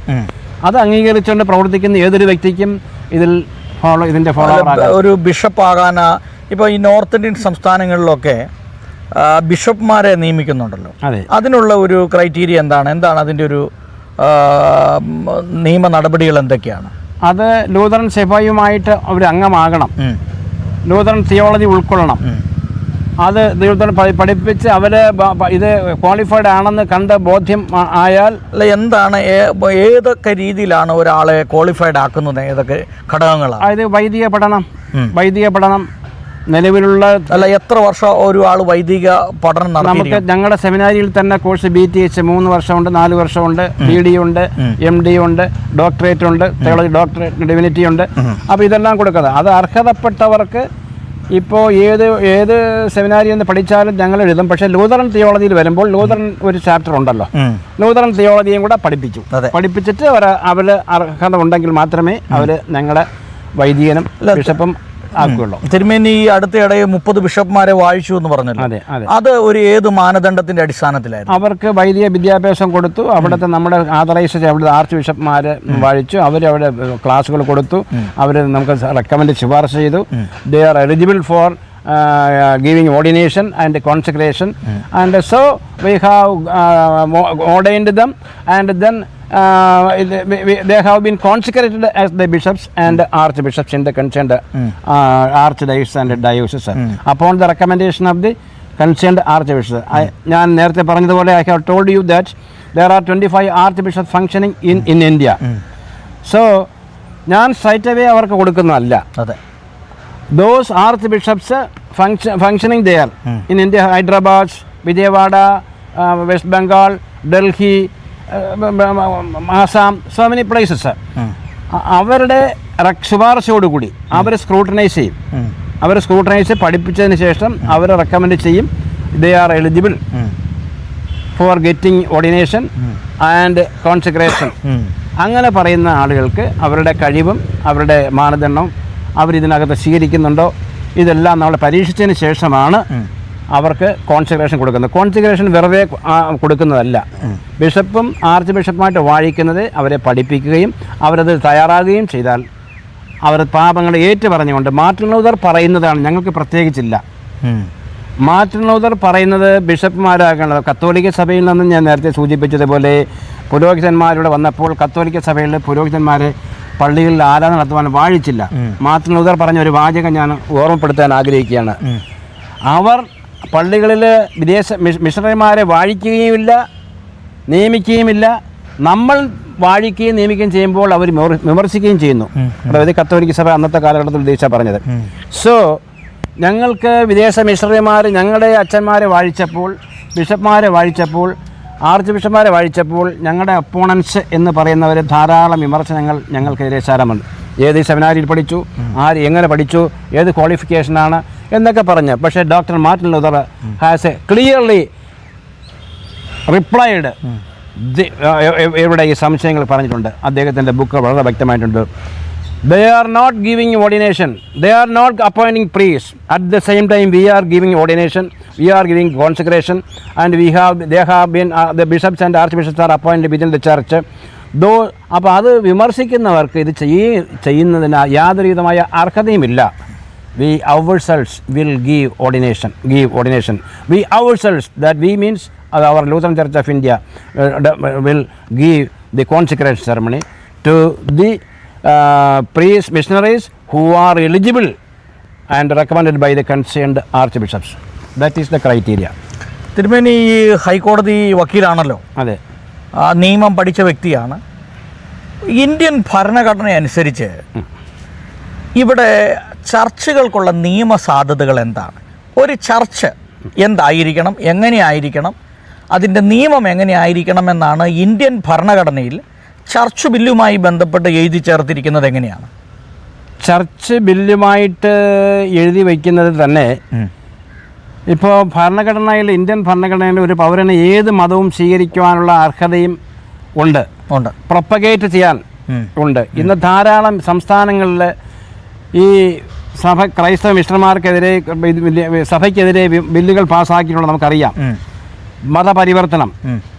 അത് അംഗീകരിച്ചുകൊണ്ട് പ്രവർത്തിക്കുന്ന ഏതൊരു വ്യക്തിക്കും ഇതിൻ്റെ ഫോളോ ഒരു ബിഷപ്പാകാൻ ഇപ്പോൾ ഈ നോർത്ത് ഇന്ത്യൻ സംസ്ഥാനങ്ങളിലൊക്കെ ബിഷപ്പ്മാരെ നിയമിക്കുന്നുണ്ടല്ലോ. അതിനുള്ള ഒരു ക്രൈറ്റീരിയ എന്താണ് അതിൻ്റെ ഒരു നിയമ നടപടികൾ എന്തൊക്കെയാണ്? അത് ലൂതറൻ സഭയുമായിട്ട് ഒരു അംഗമാകണം, ലൂതറൻ തിയോളജി ഉൾക്കൊള്ളണം. അത് ദൈവത്തോട് പഠിപ്പിച്ച് അവർ ഇത് ക്വാളിഫൈഡ് ആണെന്ന് കണ്ട് ബോധ്യം ആയാൽ. അല്ല, എന്താണ് ഏതൊക്കെ രീതിയിലാണ് ഒരാളെ ക്വാളിഫൈഡ് ആക്കുന്നത്? ഏതൊക്കെ ഘടകങ്ങളാണ്? അതായത് വൈദിക പഠനം നിലവിലുള്ള. അല്ല, എത്ര വർഷം ഒരു ആൾ വൈദിക പഠനം നടത്തി? നമുക്ക് ഞങ്ങളുടെ സെമിനാരിയിൽ തന്നെ കോഴ്സ് BTH 3 വർഷമുണ്ട്, 4 വർഷമുണ്ട്, PhD ഉണ്ട്, MD ഉണ്ട്, ഡോക്ടറേറ്റ് ഉണ്ട്, തിയോളജി ഡോക്ടറേറ്റ്, ഡിവിനിറ്റി ഉണ്ട്. അപ്പോൾ ഇതെല്ലാം കൊടുക്കുന്നത് അത് അർഹതപ്പെട്ടവർക്ക്. ഇപ്പോൾ ഏത് സെമിനാരിയിൽ നിന്ന് പഠിച്ചാലും ഞങ്ങൾ എഴുതും. പക്ഷേ ലൂതറൻ തിയോളജിയിൽ വരുമ്പോൾ ലൂതറൻ ഒരു ചാപ്റ്റർ ഉണ്ടല്ലോ, ലൂതറൻ തിയോളജിയും കൂടെ പഠിപ്പിച്ചിട്ട് അവർ അർഹത ഉണ്ടെങ്കിൽ മാത്രമേ അവർ ഞങ്ങളുടെ വൈദികനും ബിഷപ്പും ആക്കുകയുള്ളൂ. തിരുമേനി ഈ അടുത്തിടെ 30 ബിഷപ്പ്മാരെ വാഴിച്ചു എന്ന് പറഞ്ഞല്ലോ. അതെ. അത് ഒരു ഏത് മാനദണ്ഡത്തിന്റെ അടിസ്ഥാനത്തിലായിരുന്നു? അവർക്ക് വൈദിക വിദ്യാഭ്യാസം കൊടുത്തു. അവിടുത്തെ നമ്മുടെ ആദറൈസ് അവിടുത്തെ ആർച്ച് ബിഷപ്പ്മാർ വാഴിച്ചു. അവരവിടെ ക്ലാസ്സുകൾ കൊടുത്തു. അവർ നമുക്ക് റെക്കമെൻഡ് ശുപാർശ ചെയ്തു. They are eligible for giving ordination and consecration, and so we have ordained them, and then they have been consecrated as the bishops and archbishops in the concerned archdiocese and diocese upon the recommendation of the concerned archbishops. ഞാൻ നേരത്തെ പറഞ്ഞതുപോലെ I have told you that there are 25 archbishops functioning in India. So ഞാൻ straight away അവർക്ക് കൊടുക്കുന്നതല്ല. അതെ. Those archbishops functioning there in India, Hyderabad, Vijayawada, West Bengal, Delhi, Assam, so many places. അവരുടെ ശുപാർശയോടുകൂടി അവർ സ്ക്രൂട്ടനൈസ് ചെയ്യും. അവർ സ്ക്രൂട്ടനൈസ് പഠിപ്പിച്ചതിന് ശേഷം അവർ റെക്കമെൻഡ് ചെയ്യും. They are eligible for getting ordination and consecration. അങ്ങനെ പറയുന്ന ആളുകൾക്ക് അവരുടെ കഴിവും അവരുടെ മാനദണ്ഡവും അവരിതിനകത്ത് സ്വീകരിക്കുന്നുണ്ടോ ഇതെല്ലാം നമ്മൾ പരീക്ഷിച്ചതിന് ശേഷമാണ് അവർക്ക് കോൺസെക്രേഷൻ കൊടുക്കുന്നത്. കോൺസെക്രേഷൻ വെറുതെ കൊടുക്കുന്നതല്ല. ബിഷപ്പും ആർച്ച് ബിഷപ്പുമായിട്ട് വാഴിക്കുന്നത് അവരെ പഠിപ്പിക്കുകയും അവരത് തയ്യാറാകുകയും ചെയ്താൽ അവർ പാപങ്ങൾ ഏറ്റു പറഞ്ഞുകൊണ്ട്. മാർട്ടിൻ ലൂതർ പറയുന്നതാണ്, ഞങ്ങൾക്ക് പ്രത്യേകിച്ചില്ല. മാർട്ടിൻ ലൂതർ പറയുന്നത് ബിഷപ്പുമാരാകേണ്ടത്. കത്തോലിക്ക സഭയിൽ നിന്നും ഞാൻ നേരത്തെ സൂചിപ്പിച്ചതുപോലെ പുരോഹിതന്മാരുടെ വന്നപ്പോൾ കത്തോലിക്ക സഭയിൽ പുരോഹിതന്മാരെ പള്ളികളിൽ ആരാധന നടത്തുവാൻ വാഴിച്ചില്ല. മാർട്ടിൻ ലൂതർ പറഞ്ഞ ഒരു വാചകം ഞാൻ ഓർമ്മപ്പെടുത്താൻ ആഗ്രഹിക്കുകയാണ്. അവർ പള്ളികളിൽ വിദേശ മിഷണറിമാരെ വാഴിക്കുകയുമില്ല, നിയമിക്കുകയുമില്ല. നമ്മൾ വാഴിക്കുകയും നിയമിക്കുകയും ചെയ്യുമ്പോൾ അവർ വിമർശിക്കുകയും ചെയ്യുന്നു. അതായത് കത്തോലിക്ക സഭ അന്നത്തെ കാലഘട്ടത്തിൽ ഉദ്ദേശിച്ചാണ് പറഞ്ഞത്. സോ ഞങ്ങൾക്ക് വിദേശ മിഷണറിമാർ ഞങ്ങളുടെ അച്ഛന്മാരെ വാഴിച്ചപ്പോൾ, ബിഷപ്പ്മാരെ വാഴിച്ചപ്പോൾ, ആർച്ച് ബിഷപ്പ്മാരെ വാഴിച്ചപ്പോൾ ഞങ്ങളുടെ അപ്പോണൻസ് എന്ന് പറയുന്നവർ ധാരാളം വിമർശനങ്ങൾ ഞങ്ങൾക്കെതിരെ സാരമുണ്ട്. ഏത് സെമിനാരിയിൽ പഠിച്ചു, എങ്ങനെ പഠിച്ചു, ഏത് ക്വാളിഫിക്കേഷനാണ് എന്നൊക്കെ പറഞ്ഞ്. പക്ഷേ doctor Martin Luther has A clearly replied ഇവിടെ ഈ സംശയങ്ങൾ പറഞ്ഞിട്ടുണ്ട്. അദ്ദേഹത്തിൻ്റെ ബുക്ക് വളരെ വ്യക്തമായിട്ടുണ്ട്. They are not giving ordination. They are not appointing priests. At the same time, we are giving ordination. We are giving consecration, and they have been the bishops and archbishops are appointed within the church. Though, അപ്പോൾ അത് വിമർശിക്കുന്നവർക്ക് ഇത് ചെയ്യുന്നതിന് യാതൊരു വിധമായ അർഹതയുമില്ല. We ourselves will give ordination. We ourselves, that we means our Lutheran Church of India will give the consecration ceremony to the priests, missionaries who are eligible and recommended by the concerned archbishops. That is the criteria. തിരുമേനി ഈ ഹൈക്കോടതി വക്കീലാണല്ലോ. അതെ. നിയമം പഠിച്ച വ്യക്തിയാണ്. ഇന്ത്യൻ ഭരണഘടന അനുസരിച്ച് ഇവിടെ ചർച്ചുകൾക്കുള്ള നിയമ സാധ്യതകൾ എന്താണ്? ഒരു ചർച്ച് എന്തായിരിക്കണം, എങ്ങനെയായിരിക്കണം, അതിൻ്റെ നിയമം എങ്ങനെയായിരിക്കണം എന്നാണ് ഇന്ത്യൻ ഭരണഘടനയിൽ ചർച്ച് ബില്ലുമായി ബന്ധപ്പെട്ട് എഴുതി ചേർത്തിരിക്കുന്നത്. എങ്ങനെയാണ് ചർച്ച് ബില്ലുമായിട്ട് എഴുതി വയ്ക്കുന്നത് തന്നെ? ഇപ്പോൾ ഭരണഘടനയിൽ, ഇന്ത്യൻ ഭരണഘടനയിൽ ഒരു പൗരന് ഏത് മതവും സ്വീകരിക്കുവാനുള്ള അർഹതയും ഉണ്ട്, പ്രൊപ്പഗേറ്റ് ചെയ്യാൻ ഉണ്ട്. ഇന്ന് ധാരാളം സംസ്ഥാനങ്ങളിൽ ഈ ക്രൈസ്തവ മിഷണർമാർക്കെതിരെ, സഭയ്ക്കെതിരെ ബില്ലുകൾ പാസ്സാക്കിയിട്ടുള്ളത് നമുക്കറിയാം. മതപരിവർത്തനം.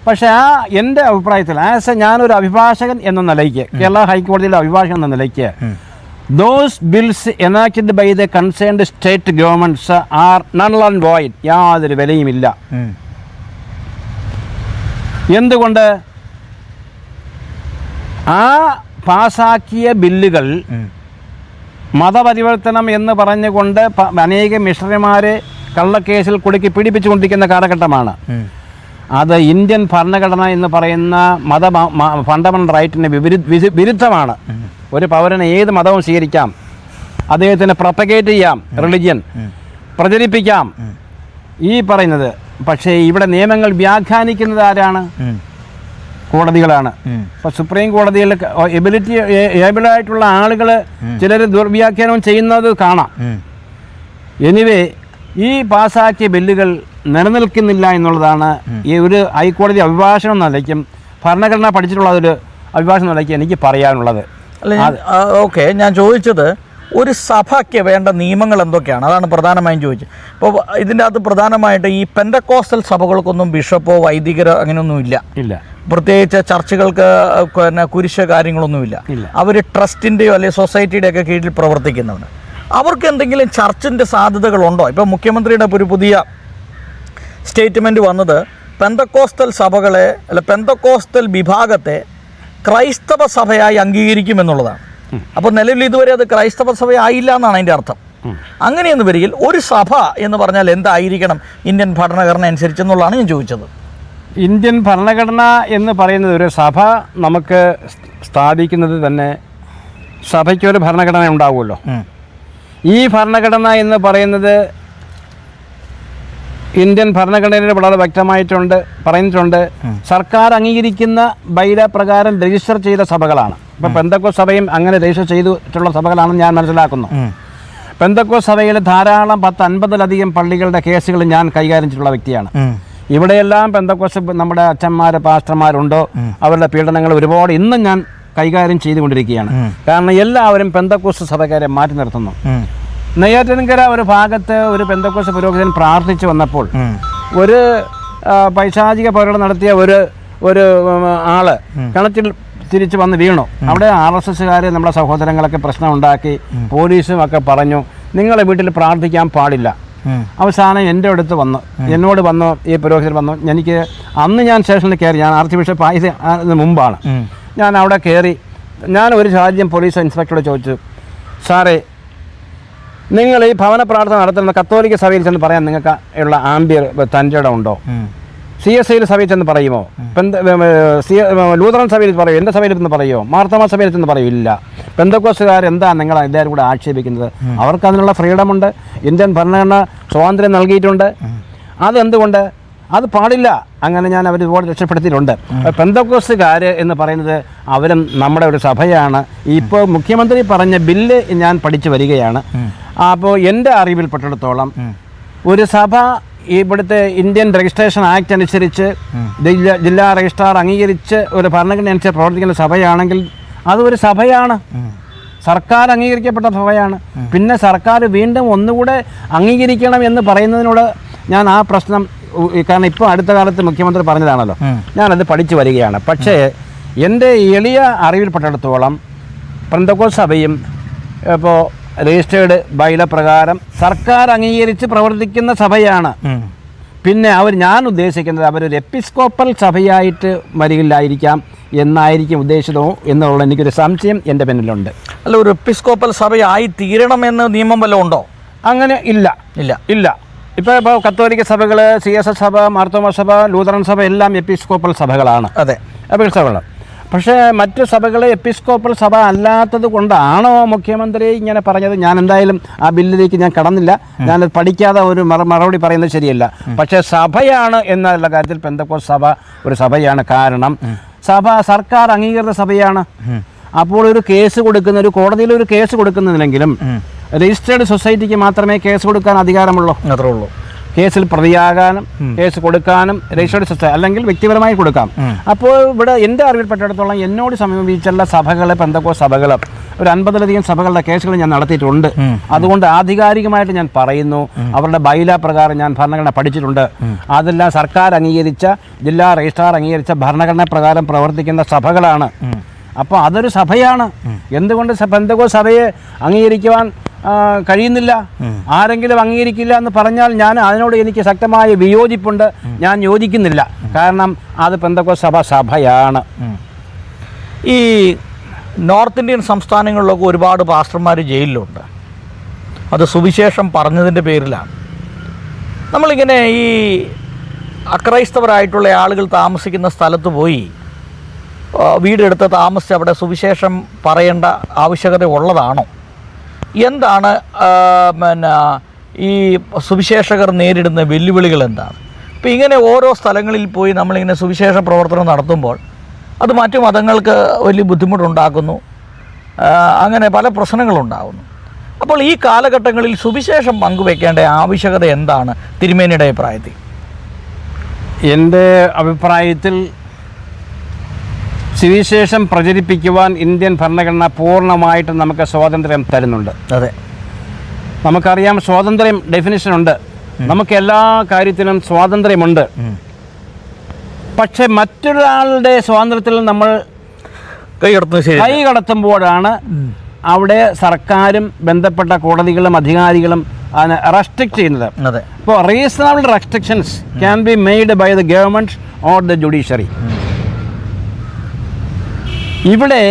പക്ഷേ എൻ്റെ അഭിപ്രായത്തിൽ ഞാനൊരു അഭിഭാഷകൻ എന്ന നിലയ്ക്ക്, കേരള ഹൈക്കോടതിയിലെ അഭിഭാഷകൻ എന്ന നിലയ്ക്ക്, those bills enacted by the concerned state governments are null and void. യാതൊരു വിലയുമില്ല. എന്തുകൊണ്ട്? ആ പാസാക്കിയ ബില്ലുകൾ മതപരിവർത്തനം എന്ന് പറഞ്ഞുകൊണ്ട് അനേകം മിഷണറിമാരെ കള്ളക്കേസിൽ കുടുക്കി പീഡിപ്പിച്ചുകൊണ്ടിരിക്കുന്ന കാലഘട്ടമാണ്. അത് ഇന്ത്യൻ ഭരണഘടന എന്ന് പറയുന്ന ഫണ്ടമെൻ്റൽ റൈറ്റിന് വിരുദ്ധമാണ്. ഒരു പൗരന് ഏത് മതവും സ്വീകരിക്കാം, അദ്ദേഹത്തിന് പ്രൊപ്പഗേറ്റ് ചെയ്യാം, റിലിജിയൻ പ്രചരിപ്പിക്കാം ഈ പറയുന്നത്. പക്ഷേ ഇവിടെ നിയമങ്ങൾ വ്യാഖ്യാനിക്കുന്നത് ആരാണ്? കോടതികളാണ്. ഇപ്പോൾ സുപ്രീം കോടതിയിൽ ഏബിളായിട്ടുള്ള ആളുകൾ ചിലർ ദുർവ്യാഖ്യാനം ചെയ്യുന്നത് കാണാം. എനിവേ ഈ പാസ്സാക്കിയ ബില്ലുകൾ നിലനിൽക്കുന്നില്ല എന്നുള്ളതാണ് ഈ ഒരു ഹൈക്കോടതി അഭിഭാഷണം നിലയ്ക്കും ഭരണഘടന പഠിച്ചിട്ടുള്ള ഒരു അഭിഭാഷണം നിലയ്ക്ക് എനിക്ക് പറയാനുള്ളത്. ഓക്കെ, ഞാൻ ചോദിച്ചത് ഒരു സഭയ്ക്ക് വേണ്ട നിയമങ്ങൾ എന്തൊക്കെയാണ്, അതാണ് പ്രധാനമായും ചോദിച്ചത്. ഇപ്പോൾ ഇതിൻ്റെ അകത്ത് പ്രധാനമായിട്ട് ഈ പെന്തക്കോസ്റ്റൽ സഭകൾക്കൊന്നും ബിഷപ്പോ വൈദികരോ അങ്ങനെയൊന്നും ഇല്ല. പ്രത്യേകിച്ച് ചർച്ചുകൾക്ക് പിന്നെ കുരിശ് കാര്യങ്ങളൊന്നുമില്ല. അവർ ട്രസ്റ്റിൻ്റെയോ അല്ലെങ്കിൽ സൊസൈറ്റിയുടെ ഒക്കെ കീഴിൽ പ്രവർത്തിക്കുന്നവർ. അവർക്ക് എന്തെങ്കിലും ചർച്ചിൻ്റെ സാധ്യതകളുണ്ടോ? ഇപ്പോൾ മുഖ്യമന്ത്രിയുടെ ഒരു പുതിയ സ്റ്റേറ്റ്മെൻറ്റ് വന്നത് പെന്തക്കോസ്റ്റൽ സഭകളെ അല്ല പെന്തക്കോസ്റ്റൽ വിഭാഗത്തെ ക്രൈസ്തവ സഭയായി അംഗീകരിക്കുമെന്നുള്ളതാണ്. അപ്പോൾ നിലവിൽ ഇതുവരെ അത് ക്രൈസ്തവ സഭയായില്ല എന്നാണ് അതിൻ്റെ അർത്ഥം. അങ്ങനെയെന്ന് വരികിൽ ഒരു സഭ എന്ന് പറഞ്ഞാൽ എന്തായിരിക്കണം ഇന്ത്യൻ ഭരണഘടന അനുസരിച്ചെന്നുള്ളതാണ് ഞാൻ ചോദിച്ചത്. ഇന്ത്യൻ ഭരണഘടന എന്ന് പറയുന്നത് ഒരു സഭ നമുക്ക് സ്ഥാപിക്കുന്നത് തന്നെ സഭയ്ക്കൊരു ഭരണഘടന ഉണ്ടാവുമല്ലോ. ഈ ഭരണഘടന എന്ന് പറയുന്നത് ഇന്ത്യൻ ഭരണഘടനയിൽ വളരെ വ്യക്തമായിട്ടുണ്ട് പറഞ്ഞിട്ടുണ്ട്. സർക്കാർ അംഗീകരിക്കുന്ന ബൈല പ്രകാരം രജിസ്റ്റർ ചെയ്ത സഭകളാണ്. ഇപ്പം പെന്തക്കോസ്ത് സഭയും അങ്ങനെ രജിസ്റ്റർ ചെയ്തിട്ടുള്ള സഭകളാണെന്ന് ഞാൻ മനസ്സിലാക്കുന്നു. പെന്തക്കോസ്ത് സഭയിൽ ധാരാളം 10-50-ലധികം പള്ളികളുടെ കേസുകൾ ഞാൻ കൈകാര്യം ചെയ്തിട്ടുള്ള വ്യക്തിയാണ്. ഇവിടെയെല്ലാം പെന്തക്കോസ്ത് നമ്മുടെ അച്ഛന്മാർ പാസ്റ്റർമാരുണ്ടോ, അവരുടെ പീഡനങ്ങൾ ഒരുപാട് ഇന്നും ഞാൻ കൈകാര്യം ചെയ്തുകൊണ്ടിരിക്കുകയാണ്. കാരണം എല്ലാവരും പെന്തക്കോസ്ത് സഭക്കാരെ മാറ്റി നിർത്തുന്നു. നെയ്യാറ്റിൻകര ഒരു ഭാഗത്ത് ഒരു പെന്തക്കോസ്ത് പുരോഹിതൻ പ്രാർത്ഥിച്ചു വന്നപ്പോൾ ഒരു പൈശാചിക പോരാട്ടം നടത്തിയ ഒരു ആള് കിണറ്റിൽ തിരിച്ചു വന്ന് വീണു. അവിടെ RSSകാർ നമ്മുടെ സഹോദരങ്ങളൊക്കെ പ്രശ്നം ഉണ്ടാക്കി, പോലീസും ഒക്കെ പറഞ്ഞു നിങ്ങളെ വീട്ടിൽ പ്രാർത്ഥിക്കാൻ പാടില്ല. അവസാനം എൻ്റെ അടുത്ത് എന്നോട് വന്നു ഈ പുരോഹിതൻ വന്നു. എനിക്ക് അന്ന് ഞാൻ സ്റ്റേഷനിൽ കയറി, ഞാൻ ആർച്ച് ബിഷപ്പ് ആയതിന് മുമ്പാണ്. ഞാൻ അവിടെ കയറി ഞാൻ ഒരു സാഹചര്യം പോലീസ് ഇൻസ്പെക്ടറോട് ചോദിച്ചു, സാറേ നിങ്ങൾ ഈ ഭവന പ്രാർത്ഥന നടത്തുന്ന കത്തോലിക്ക സഭയിൽ ചെന്ന് പറയാൻ നിങ്ങൾക്ക് ഉള്ള ആംബിയർ തൻ്റെ ഇടം ഉണ്ടോ? CSI സഭയിൽ ചെന്ന് പറയുമോ? ലൂതറൻ സഭയിൽ പറയുമോ? എൻ്റെ സഭയിൽ ചെന്ന് പറയുമോ? മാർത്തോമാ സഭയിൽ ചെന്ന് പറയൂ? ഇല്ല. പെന്തക്കോസ്തുകാർ എന്താ നിങ്ങൾ എല്ലാവരും കൂടെ ആക്ഷേപിക്കുന്നത്? അവർക്ക് അതിനുള്ള ഫ്രീഡമുണ്ട്. ഇന്ത്യൻ ഭരണഘടന സ്വാതന്ത്ര്യം നൽകിയിട്ടുണ്ട്. അതെന്തുകൊണ്ട്? അത് പാടില്ല. അങ്ങനെ ഞാൻ അവർ ഒരുപാട് രക്ഷപ്പെടുത്തിയിട്ടുണ്ട്. പെന്തക്കോസ്തുകാർ എന്ന് പറയുന്നത് അവരും നമ്മുടെ ഒരു സഭയാണ്. ഇപ്പോൾ മുഖ്യമന്ത്രി പറഞ്ഞ ബില്ല് ഞാൻ പഠിച്ചു വരികയാണ്. അപ്പോൾ എൻ്റെ അറിവിൽപ്പെട്ടിടത്തോളം ഒരു സഭ ഇവിടുത്തെ ഇന്ത്യൻ രജിസ്ട്രേഷൻ ആക്ട് അനുസരിച്ച് ജില്ലാ രജിസ്ട്രാർ അംഗീകരിച്ച് ഒരു ഭരണഘടന അനുസരിച്ച് പ്രവർത്തിക്കുന്ന സഭയാണെങ്കിൽ അത് ഒരു സഭയാണ്, സർക്കാർ അംഗീകരിക്കപ്പെട്ട സഭയാണ്. പിന്നെ സർക്കാർ വീണ്ടും ഒന്നുകൂടെ അംഗീകരിക്കണം എന്ന് പറയുന്നതിനോട് ഞാൻ ആ പ്രശ്നം, കാരണം ഇപ്പോൾ അടുത്ത കാലത്ത് മുഖ്യമന്ത്രി പറഞ്ഞതാണല്ലോ, ഞാനത് പഠിച്ചു വരികയാണ്. പക്ഷേ എൻ്റെ എളിയ അറിവിൽപ്പെട്ടിടത്തോളം പെന്തക്കോസ്ത് സഭയും ഇപ്പോൾ രജിസ്റ്റേർഡ് ബൈല പ്രകാരം സർക്കാർ അംഗീകരിച്ച് പ്രവർത്തിക്കുന്ന സഭയാണ്. പിന്നെ ഞാൻ ഉദ്ദേശിക്കുന്നത് അവരൊരു എപ്പിസ്കോപ്പൽ സഭയായിട്ട് വരികയില്ലായിരിക്കാം എന്നായിരിക്കും ഉദ്ദേശിച്ചതോ എന്നുള്ള എനിക്കൊരു സംശയം എൻ്റെ പിന്നിലുണ്ട്. അല്ല, ഒരു എപ്പിസ്കോപ്പൽ സഭയായി തീരണമെന്ന് നിയമം വല്ലതും ഉണ്ടോ? അങ്ങനെ ഇല്ല. ഇപ്പോൾ കത്തോലിക്ക സഭകൾ, CSS സഭ, മാർത്തോമാ സഭ, ലൂതറൻ സഭ എല്ലാം എപ്പിസ്കോപ്പൽ സഭകളാണ്. അതെ, എപ്പിസ്കോപ്പൽ സഭകൾ. പക്ഷേ മറ്റ് സഭകൾ എപ്പിസ്കോപ്പൽ സഭ അല്ലാത്തത് കൊണ്ടാണോ മുഖ്യമന്ത്രി ഇങ്ങനെ പറഞ്ഞത്? ഞാൻ എന്തായാലും ആ ബില്ലിലേക്ക് ഞാൻ കടന്നില്ല. ഞാനത് പഠിക്കാതെ ഒരു മറുപടി പറയുന്നത് ശരിയല്ല. പക്ഷേ സഭയാണ് എന്നുള്ള കാര്യത്തിൽ പെന്തക്കോസ്ത് സഭ ഒരു സഭയാണ്. കാരണം സഭ സർക്കാർ അംഗീകൃത സഭയാണ്. അപ്പോൾ ഒരു കേസ് കൊടുക്കുന്ന, ഒരു കോടതിയിൽ ഒരു കേസ് കൊടുക്കുന്നതിനെങ്കിലും രജിസ്റ്റേർഡ് സൊസൈറ്റിക്ക് മാത്രമേ കേസ് കൊടുക്കാൻ അധികാരമുള്ളൂ. അത്രേ ഉള്ളൂ. കേസിൽ പ്രതിയാകാനും കേസ് കൊടുക്കാനും രജിസ്റ്റേർഡ് സൊസൈറ്റി അല്ലെങ്കിൽ വ്യക്തിപരമായി കൊടുക്കാം. അപ്പോൾ ഇവിടെ എൻ്റെ അറിവിൽപ്പെട്ടിടത്തോളം എന്നോട് സമീപിച്ചുള്ള സഭകൾ, പെന്തക്കോസ്ത് സഭകൾ, ഒരു 50-ലധികം സഭകളുടെ കേസുകൾ ഞാൻ നടത്തിയിട്ടുണ്ട്. അതുകൊണ്ട് ആധികാരികമായിട്ട് ഞാൻ പറയുന്നു, അവരുടെ ബൈല പ്രകാരം ഞാൻ ഭരണഘടന പഠിച്ചിട്ടുണ്ട്. അതെല്ലാം സർക്കാർ അംഗീകരിച്ച, ജില്ലാ രജിസ്ട്രാർ അംഗീകരിച്ച ഭരണഘടന പ്രകാരം പ്രവർത്തിക്കുന്ന സഭകളാണ്. അപ്പോൾ അതൊരു സഭയാണ്. എന്തുകൊണ്ട് പെന്തക്കോസ്ത് സഭയെ അംഗീകരിക്കുവാൻ കഴിയുന്നില്ല? ആരെങ്കിലും അംഗീകരിക്കില്ല എന്ന് പറഞ്ഞാൽ അതിനോട് എനിക്ക് ശക്തമായ വിയോജിപ്പുണ്ട്. ഞാൻ യോജിക്കുന്നില്ല. കാരണം അത് പെന്തക്കോസ്ത് സഭയാണ്. ഈ നോർത്ത് ഇന്ത്യൻ സംസ്ഥാനങ്ങളിലൊക്കെ ഒരുപാട് പാസ്റ്റർമാർ ജയിലിലുണ്ട്. അത് സുവിശേഷം പറഞ്ഞതിൻ്റെ പേരിലാണ്. നമ്മളിങ്ങനെ ഈ അക്രൈസ്തവരായിട്ടുള്ള ആളുകൾ താമസിക്കുന്ന സ്ഥലത്ത് പോയി വീടെടുത്ത് താമസിച്ച് അവിടെ സുവിശേഷം പറയേണ്ട ആവശ്യകത ഉള്ളതാണോ? എന്താണ് ഈ സുവിശേഷകർ നേരിടുന്ന വെല്ലുവിളികൾ എന്താണ്? ഇപ്പോൾ ഇങ്ങനെ ഓരോ സ്ഥലങ്ങളിൽ പോയി നമ്മളിങ്ങനെ സുവിശേഷ പ്രവർത്തനം നടത്തുമ്പോൾ അത് മറ്റു മതങ്ങൾക്ക് വലിയ ബുദ്ധിമുട്ടുണ്ടാക്കുന്നു, അങ്ങനെ പല പ്രശ്നങ്ങളുണ്ടാകുന്നു. അപ്പോൾ ഈ കാലഘട്ടങ്ങളിൽ സുവിശേഷം പങ്കുവെക്കേണ്ട ആവശ്യകത എന്താണ് തിരുമേനിയുടെ അഭിപ്രായത്തിൽ? എൻ്റെ അഭിപ്രായത്തിൽ സുവിശേഷം പ്രചരിപ്പിക്കുവാൻ ഇന്ത്യൻ ഭരണഘടന പൂർണ്ണമായിട്ടും നമുക്ക് സ്വാതന്ത്ര്യം തരുന്നുണ്ട്. അതെ, നമുക്കറിയാം, സ്വാതന്ത്ര്യം ഡെഫിനിഷനുണ്ട്. നമുക്ക് എല്ലാ കാര്യത്തിനും സ്വാതന്ത്ര്യമുണ്ട്. പക്ഷെ മറ്റൊരാളുടെ സ്വാതന്ത്ര്യത്തിൽ നമ്മൾ കൈകടത്തുമ്പോഴാണ് അവിടെ സർക്കാരും ബന്ധപ്പെട്ട കോടതികളും അധികാരികളും അതിനെ റെസ്ട്രിക്റ്റ് ചെയ്യുന്നത്. അതെ. ഇപ്പോൾ reasonable restrictions can be made by the government or the judiciary. ഇവിടെ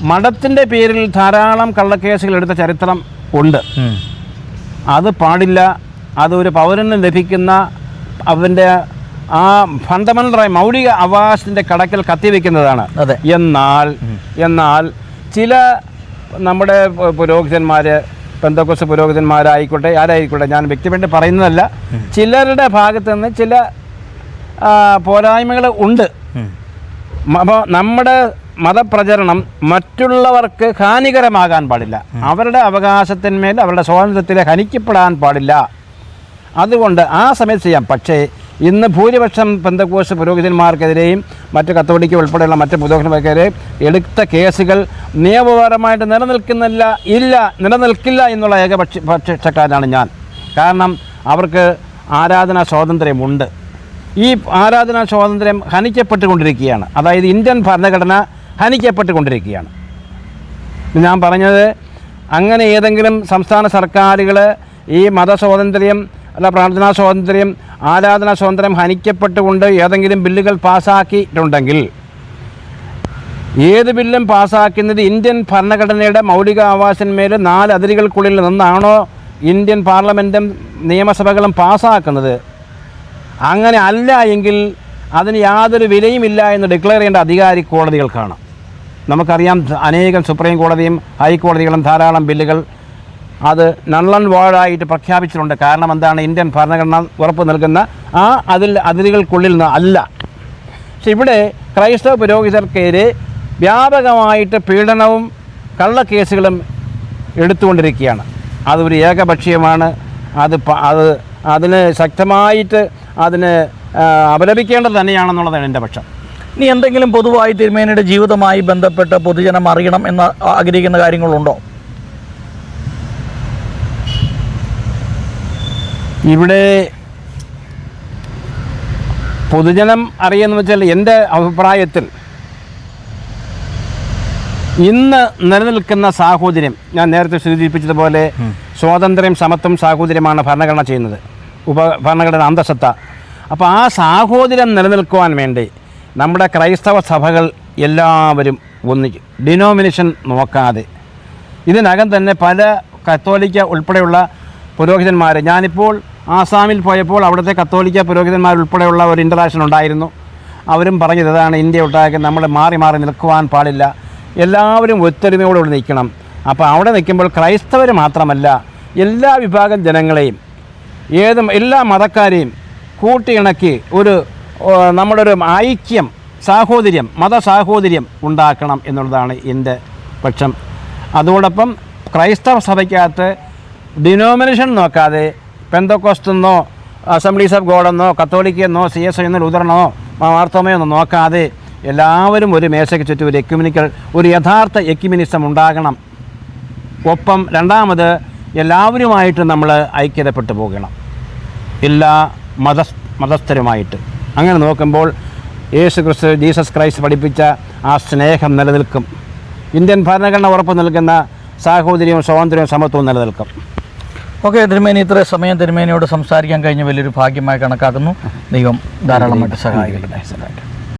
മഠത്തിൻ്റെ പേരിൽ ധാരാളം കള്ളക്കേസുകൾ എടുത്ത ചരിത്രം ഉണ്ട്. അത് പാടില്ല. അതൊരു പൗരന് ലഭിക്കുന്ന അവൻ്റെ ആ ഫണ്ടമെൻ്റലായ മൗലിക അവകാശത്തിൻ്റെ കടക്കൽ കത്തിവെക്കുന്നതാണ്. എന്നാൽ ചില നമ്മുടെ പുരോഹിതന്മാർ, പെന്തക്കോസ്ത് പുരോഹിതന്മാരായിക്കോട്ടെ, ആരായിക്കോട്ടെ, ഞാൻ വ്യക്തിപരമായിട്ട് പറയുന്നതല്ല, ചിലരുടെ ഭാഗത്ത് നിന്ന് ചില പോരായ്മകൾ ഉണ്ട്. അപ്പോൾ നമ്മുടെ മതപ്രചരണം മറ്റുള്ളവർക്ക് ഹാനികരമാകാൻ പാടില്ല. അവരുടെ അവകാശത്തിന്മേൽ, അവരുടെ സ്വാതന്ത്ര്യത്തിൽ ഹനിക്കപ്പെടാൻ പാടില്ല. അതുകൊണ്ട് ആ സമയത്ത് ചെയ്യാം. പക്ഷേ ഇന്ന് ഭൂരിപക്ഷം പെന്തക്കോസ്ത് പുരോഹിതന്മാർക്കെതിരെയും മറ്റ് കത്തോലിക്ക ഉൾപ്പെടെയുള്ള മറ്റ് പുരോഹിതന്മാർക്കെതിരെ എടുത്ത കേസുകൾ നിയമപരമായിട്ട് നിലനിൽക്കില്ല എന്നുള്ള പക്ഷക്കാരനാണ് ഞാൻ. കാരണം അവർക്ക് ആരാധനാ സ്വാതന്ത്ര്യമുണ്ട്. ഈ ആരാധനാ സ്വാതന്ത്ര്യം ഹനിക്കപ്പെട്ടുകൊണ്ടിരിക്കുകയാണ്. അതായത് ഇന്ത്യൻ ഭരണഘടന ഹനിക്കപ്പെട്ടുകൊണ്ടിരിക്കുകയാണ്. ഞാൻ പറഞ്ഞത്, അങ്ങനെ ഏതെങ്കിലും സംസ്ഥാന സർക്കാരുകൾ ഈ മതസ്വാതന്ത്ര്യം അല്ല പ്രാർത്ഥനാ സ്വാതന്ത്ര്യം, ആരാധനാ സ്വാതന്ത്ര്യം ഹനിക്കപ്പെട്ടുകൊണ്ട് ഏതെങ്കിലും ബില്ലുകൾ പാസ്സാക്കിയിട്ടുണ്ടെങ്കിൽ, ഏത് ബില്ലും പാസ്സാക്കുന്നത് ഇന്ത്യൻ ഭരണഘടനയുടെ മൗലിക അവകാശത്തിന്മേൽ 4 അതിരുകൾക്കുള്ളിൽ നിന്നാണോ ഇന്ത്യൻ പാർലമെൻറ്റും നിയമസഭകളും പാസ്സാക്കുന്നത്, അങ്ങനെ അല്ല എങ്കിൽ അതിന് യാതൊരു വിലയുമില്ല എന്ന് ഡിക്ലെയർ ചെയ്യേണ്ട അധികാരി കോടതികൾക്കാണ്. നമുക്കറിയാം, അനേകം സുപ്രീം കോടതിയും ഹൈക്കോടതികളും ധാരാളം ബില്ലുകൾ അത് നൾ ആൻഡ് വോയിഡായിട്ട് പ്രഖ്യാപിച്ചിട്ടുണ്ട്. കാരണം എന്താണ്? ഇന്ത്യൻ ഭരണഘടന ഉറപ്പ് നൽകുന്ന ആ അതിരുകൾക്കുള്ളിൽ നിന്ന് അല്ല. പക്ഷെ ഇവിടെ ക്രൈസ്തവ പുരോഹിതർക്കെതിരെ വ്യാപകമായിട്ട് പീഡനവും കള്ളക്കേസുകളും എടുത്തുകൊണ്ടിരിക്കുകയാണ്. അതൊരു ഏകപക്ഷീയമാണ്. അതിന് ശക്തമായിട്ട് അപലപിക്കേണ്ടത് തന്നെയാണെന്നുള്ളതാണ് എൻ്റെ പക്ഷം. ഇനി എന്തെങ്കിലും പൊതുവായി തിരുമേനിയുടെ ജീവിതവുമായി ബന്ധപ്പെട്ട് പൊതുജനം അറിയണം എന്ന് ആഗ്രഹിക്കുന്ന കാര്യങ്ങളുണ്ടോ? ഇവിടെ പൊതുജനം അറിയുമെന്ന് വെച്ചാൽ, എൻ്റെ അഭിപ്രായത്തിൽ ഇന്ന് നിലനിൽക്കുന്ന സാഹോദര്യം, ഞാൻ നേരത്തെ സൂചിപ്പിച്ചതുപോലെ സ്വാതന്ത്ര്യം, സമത്വം, സാഹോദര്യമാണ് ഭരണഘടന ചെയ്യുന്നത്, ഭരണഘടന അന്തസത്ത. അപ്പോൾ ആ സാഹോദര്യം നിലനിൽക്കുവാൻ വേണ്ടി നമ്മുടെ ക്രൈസ്തവ സഭകൾ എല്ലാവരും ഒന്നിച്ച്, ഡിനോമിനേഷൻ നോക്കാതെ, ഇതിനകം തന്നെ പല കത്തോലിക്ക ഉൾപ്പെടെയുള്ള പുരോഹിതന്മാർ, ഞാനിപ്പോൾ ആസാമിൽ പോയപ്പോൾ അവിടുത്തെ കത്തോലിക്ക പുരോഹിതന്മാരുൾപ്പെടെയുള്ള ഒരു ഇൻ്ററാക്ഷൻ ഉണ്ടായിരുന്നു. അവരും പറഞ്ഞത് ഇതാണ്, ഇന്ത്യ ഒട്ടാകെ നമ്മൾ മാറി മാറി നിൽക്കുവാൻ പാടില്ല, എല്ലാവരും ഒത്തൊരുമയോടുകൂടി നിൽക്കണം. അപ്പോൾ അവിടെ നിൽക്കുമ്പോൾ ക്രൈസ്തവർ മാത്രമല്ല, എല്ലാ വിഭാഗം ജനങ്ങളെയും, എല്ലാ മതക്കാരെയും കൂട്ടിയിണക്കി നമ്മുടെ ഒരു ഐക്യം, സാഹോദര്യം, മതസാഹോദര്യം ഉണ്ടാക്കണം എന്നുള്ളതാണ് എൻ്റെ പക്ഷം. അതോടൊപ്പം ക്രൈസ്തവ സഭയ്ക്കകത്ത് ഡിനോമിനേഷൻ നോക്കാതെ, പെന്തക്കോസ്റ്റെന്നോ അസംബ്ലീസ് ഓഫ് ഗോഡെന്നോ കത്തോലിക്കെന്നോ CSI എന്നോ ലൂതറനോ മാർത്തോമയോ ഒന്നും നോക്കാതെ എല്ലാവരും ഒരു മേശയ്ക്ക് ചുറ്റും ഒരു യഥാർത്ഥ എക്യുമിനിസം ഉണ്ടാകണം. ഒപ്പം രണ്ടാമത് എല്ലാവരുമായിട്ട് നമ്മൾ ഐക്യതപ്പെട്ടു പോകണം, എല്ലാ മതസ്ഥരുമായിട്ട്. അങ്ങനെ നോക്കുമ്പോൾ ജീസസ് ക്രൈസ്റ്റ് പഠിപ്പിച്ച ആ സ്നേഹം നിലനിൽക്കും. ഇന്ത്യൻ ഭരണഘടന ഉറപ്പ് നൽകുന്ന സാഹോദര്യവും സ്വാതന്ത്ര്യവും സമത്വവും നിലനിൽക്കും. ഓക്കെ, തിരുമേനി ഇത്രയും സമയം തിരുമേനിയോട് സംസാരിക്കാൻ കഴിഞ്ഞ വലിയൊരു ഭാഗ്യമായി കണക്കാക്കുന്നു. ദൈവം ധാരാളമായിട്ട് സഹായിക്കട്ടെ.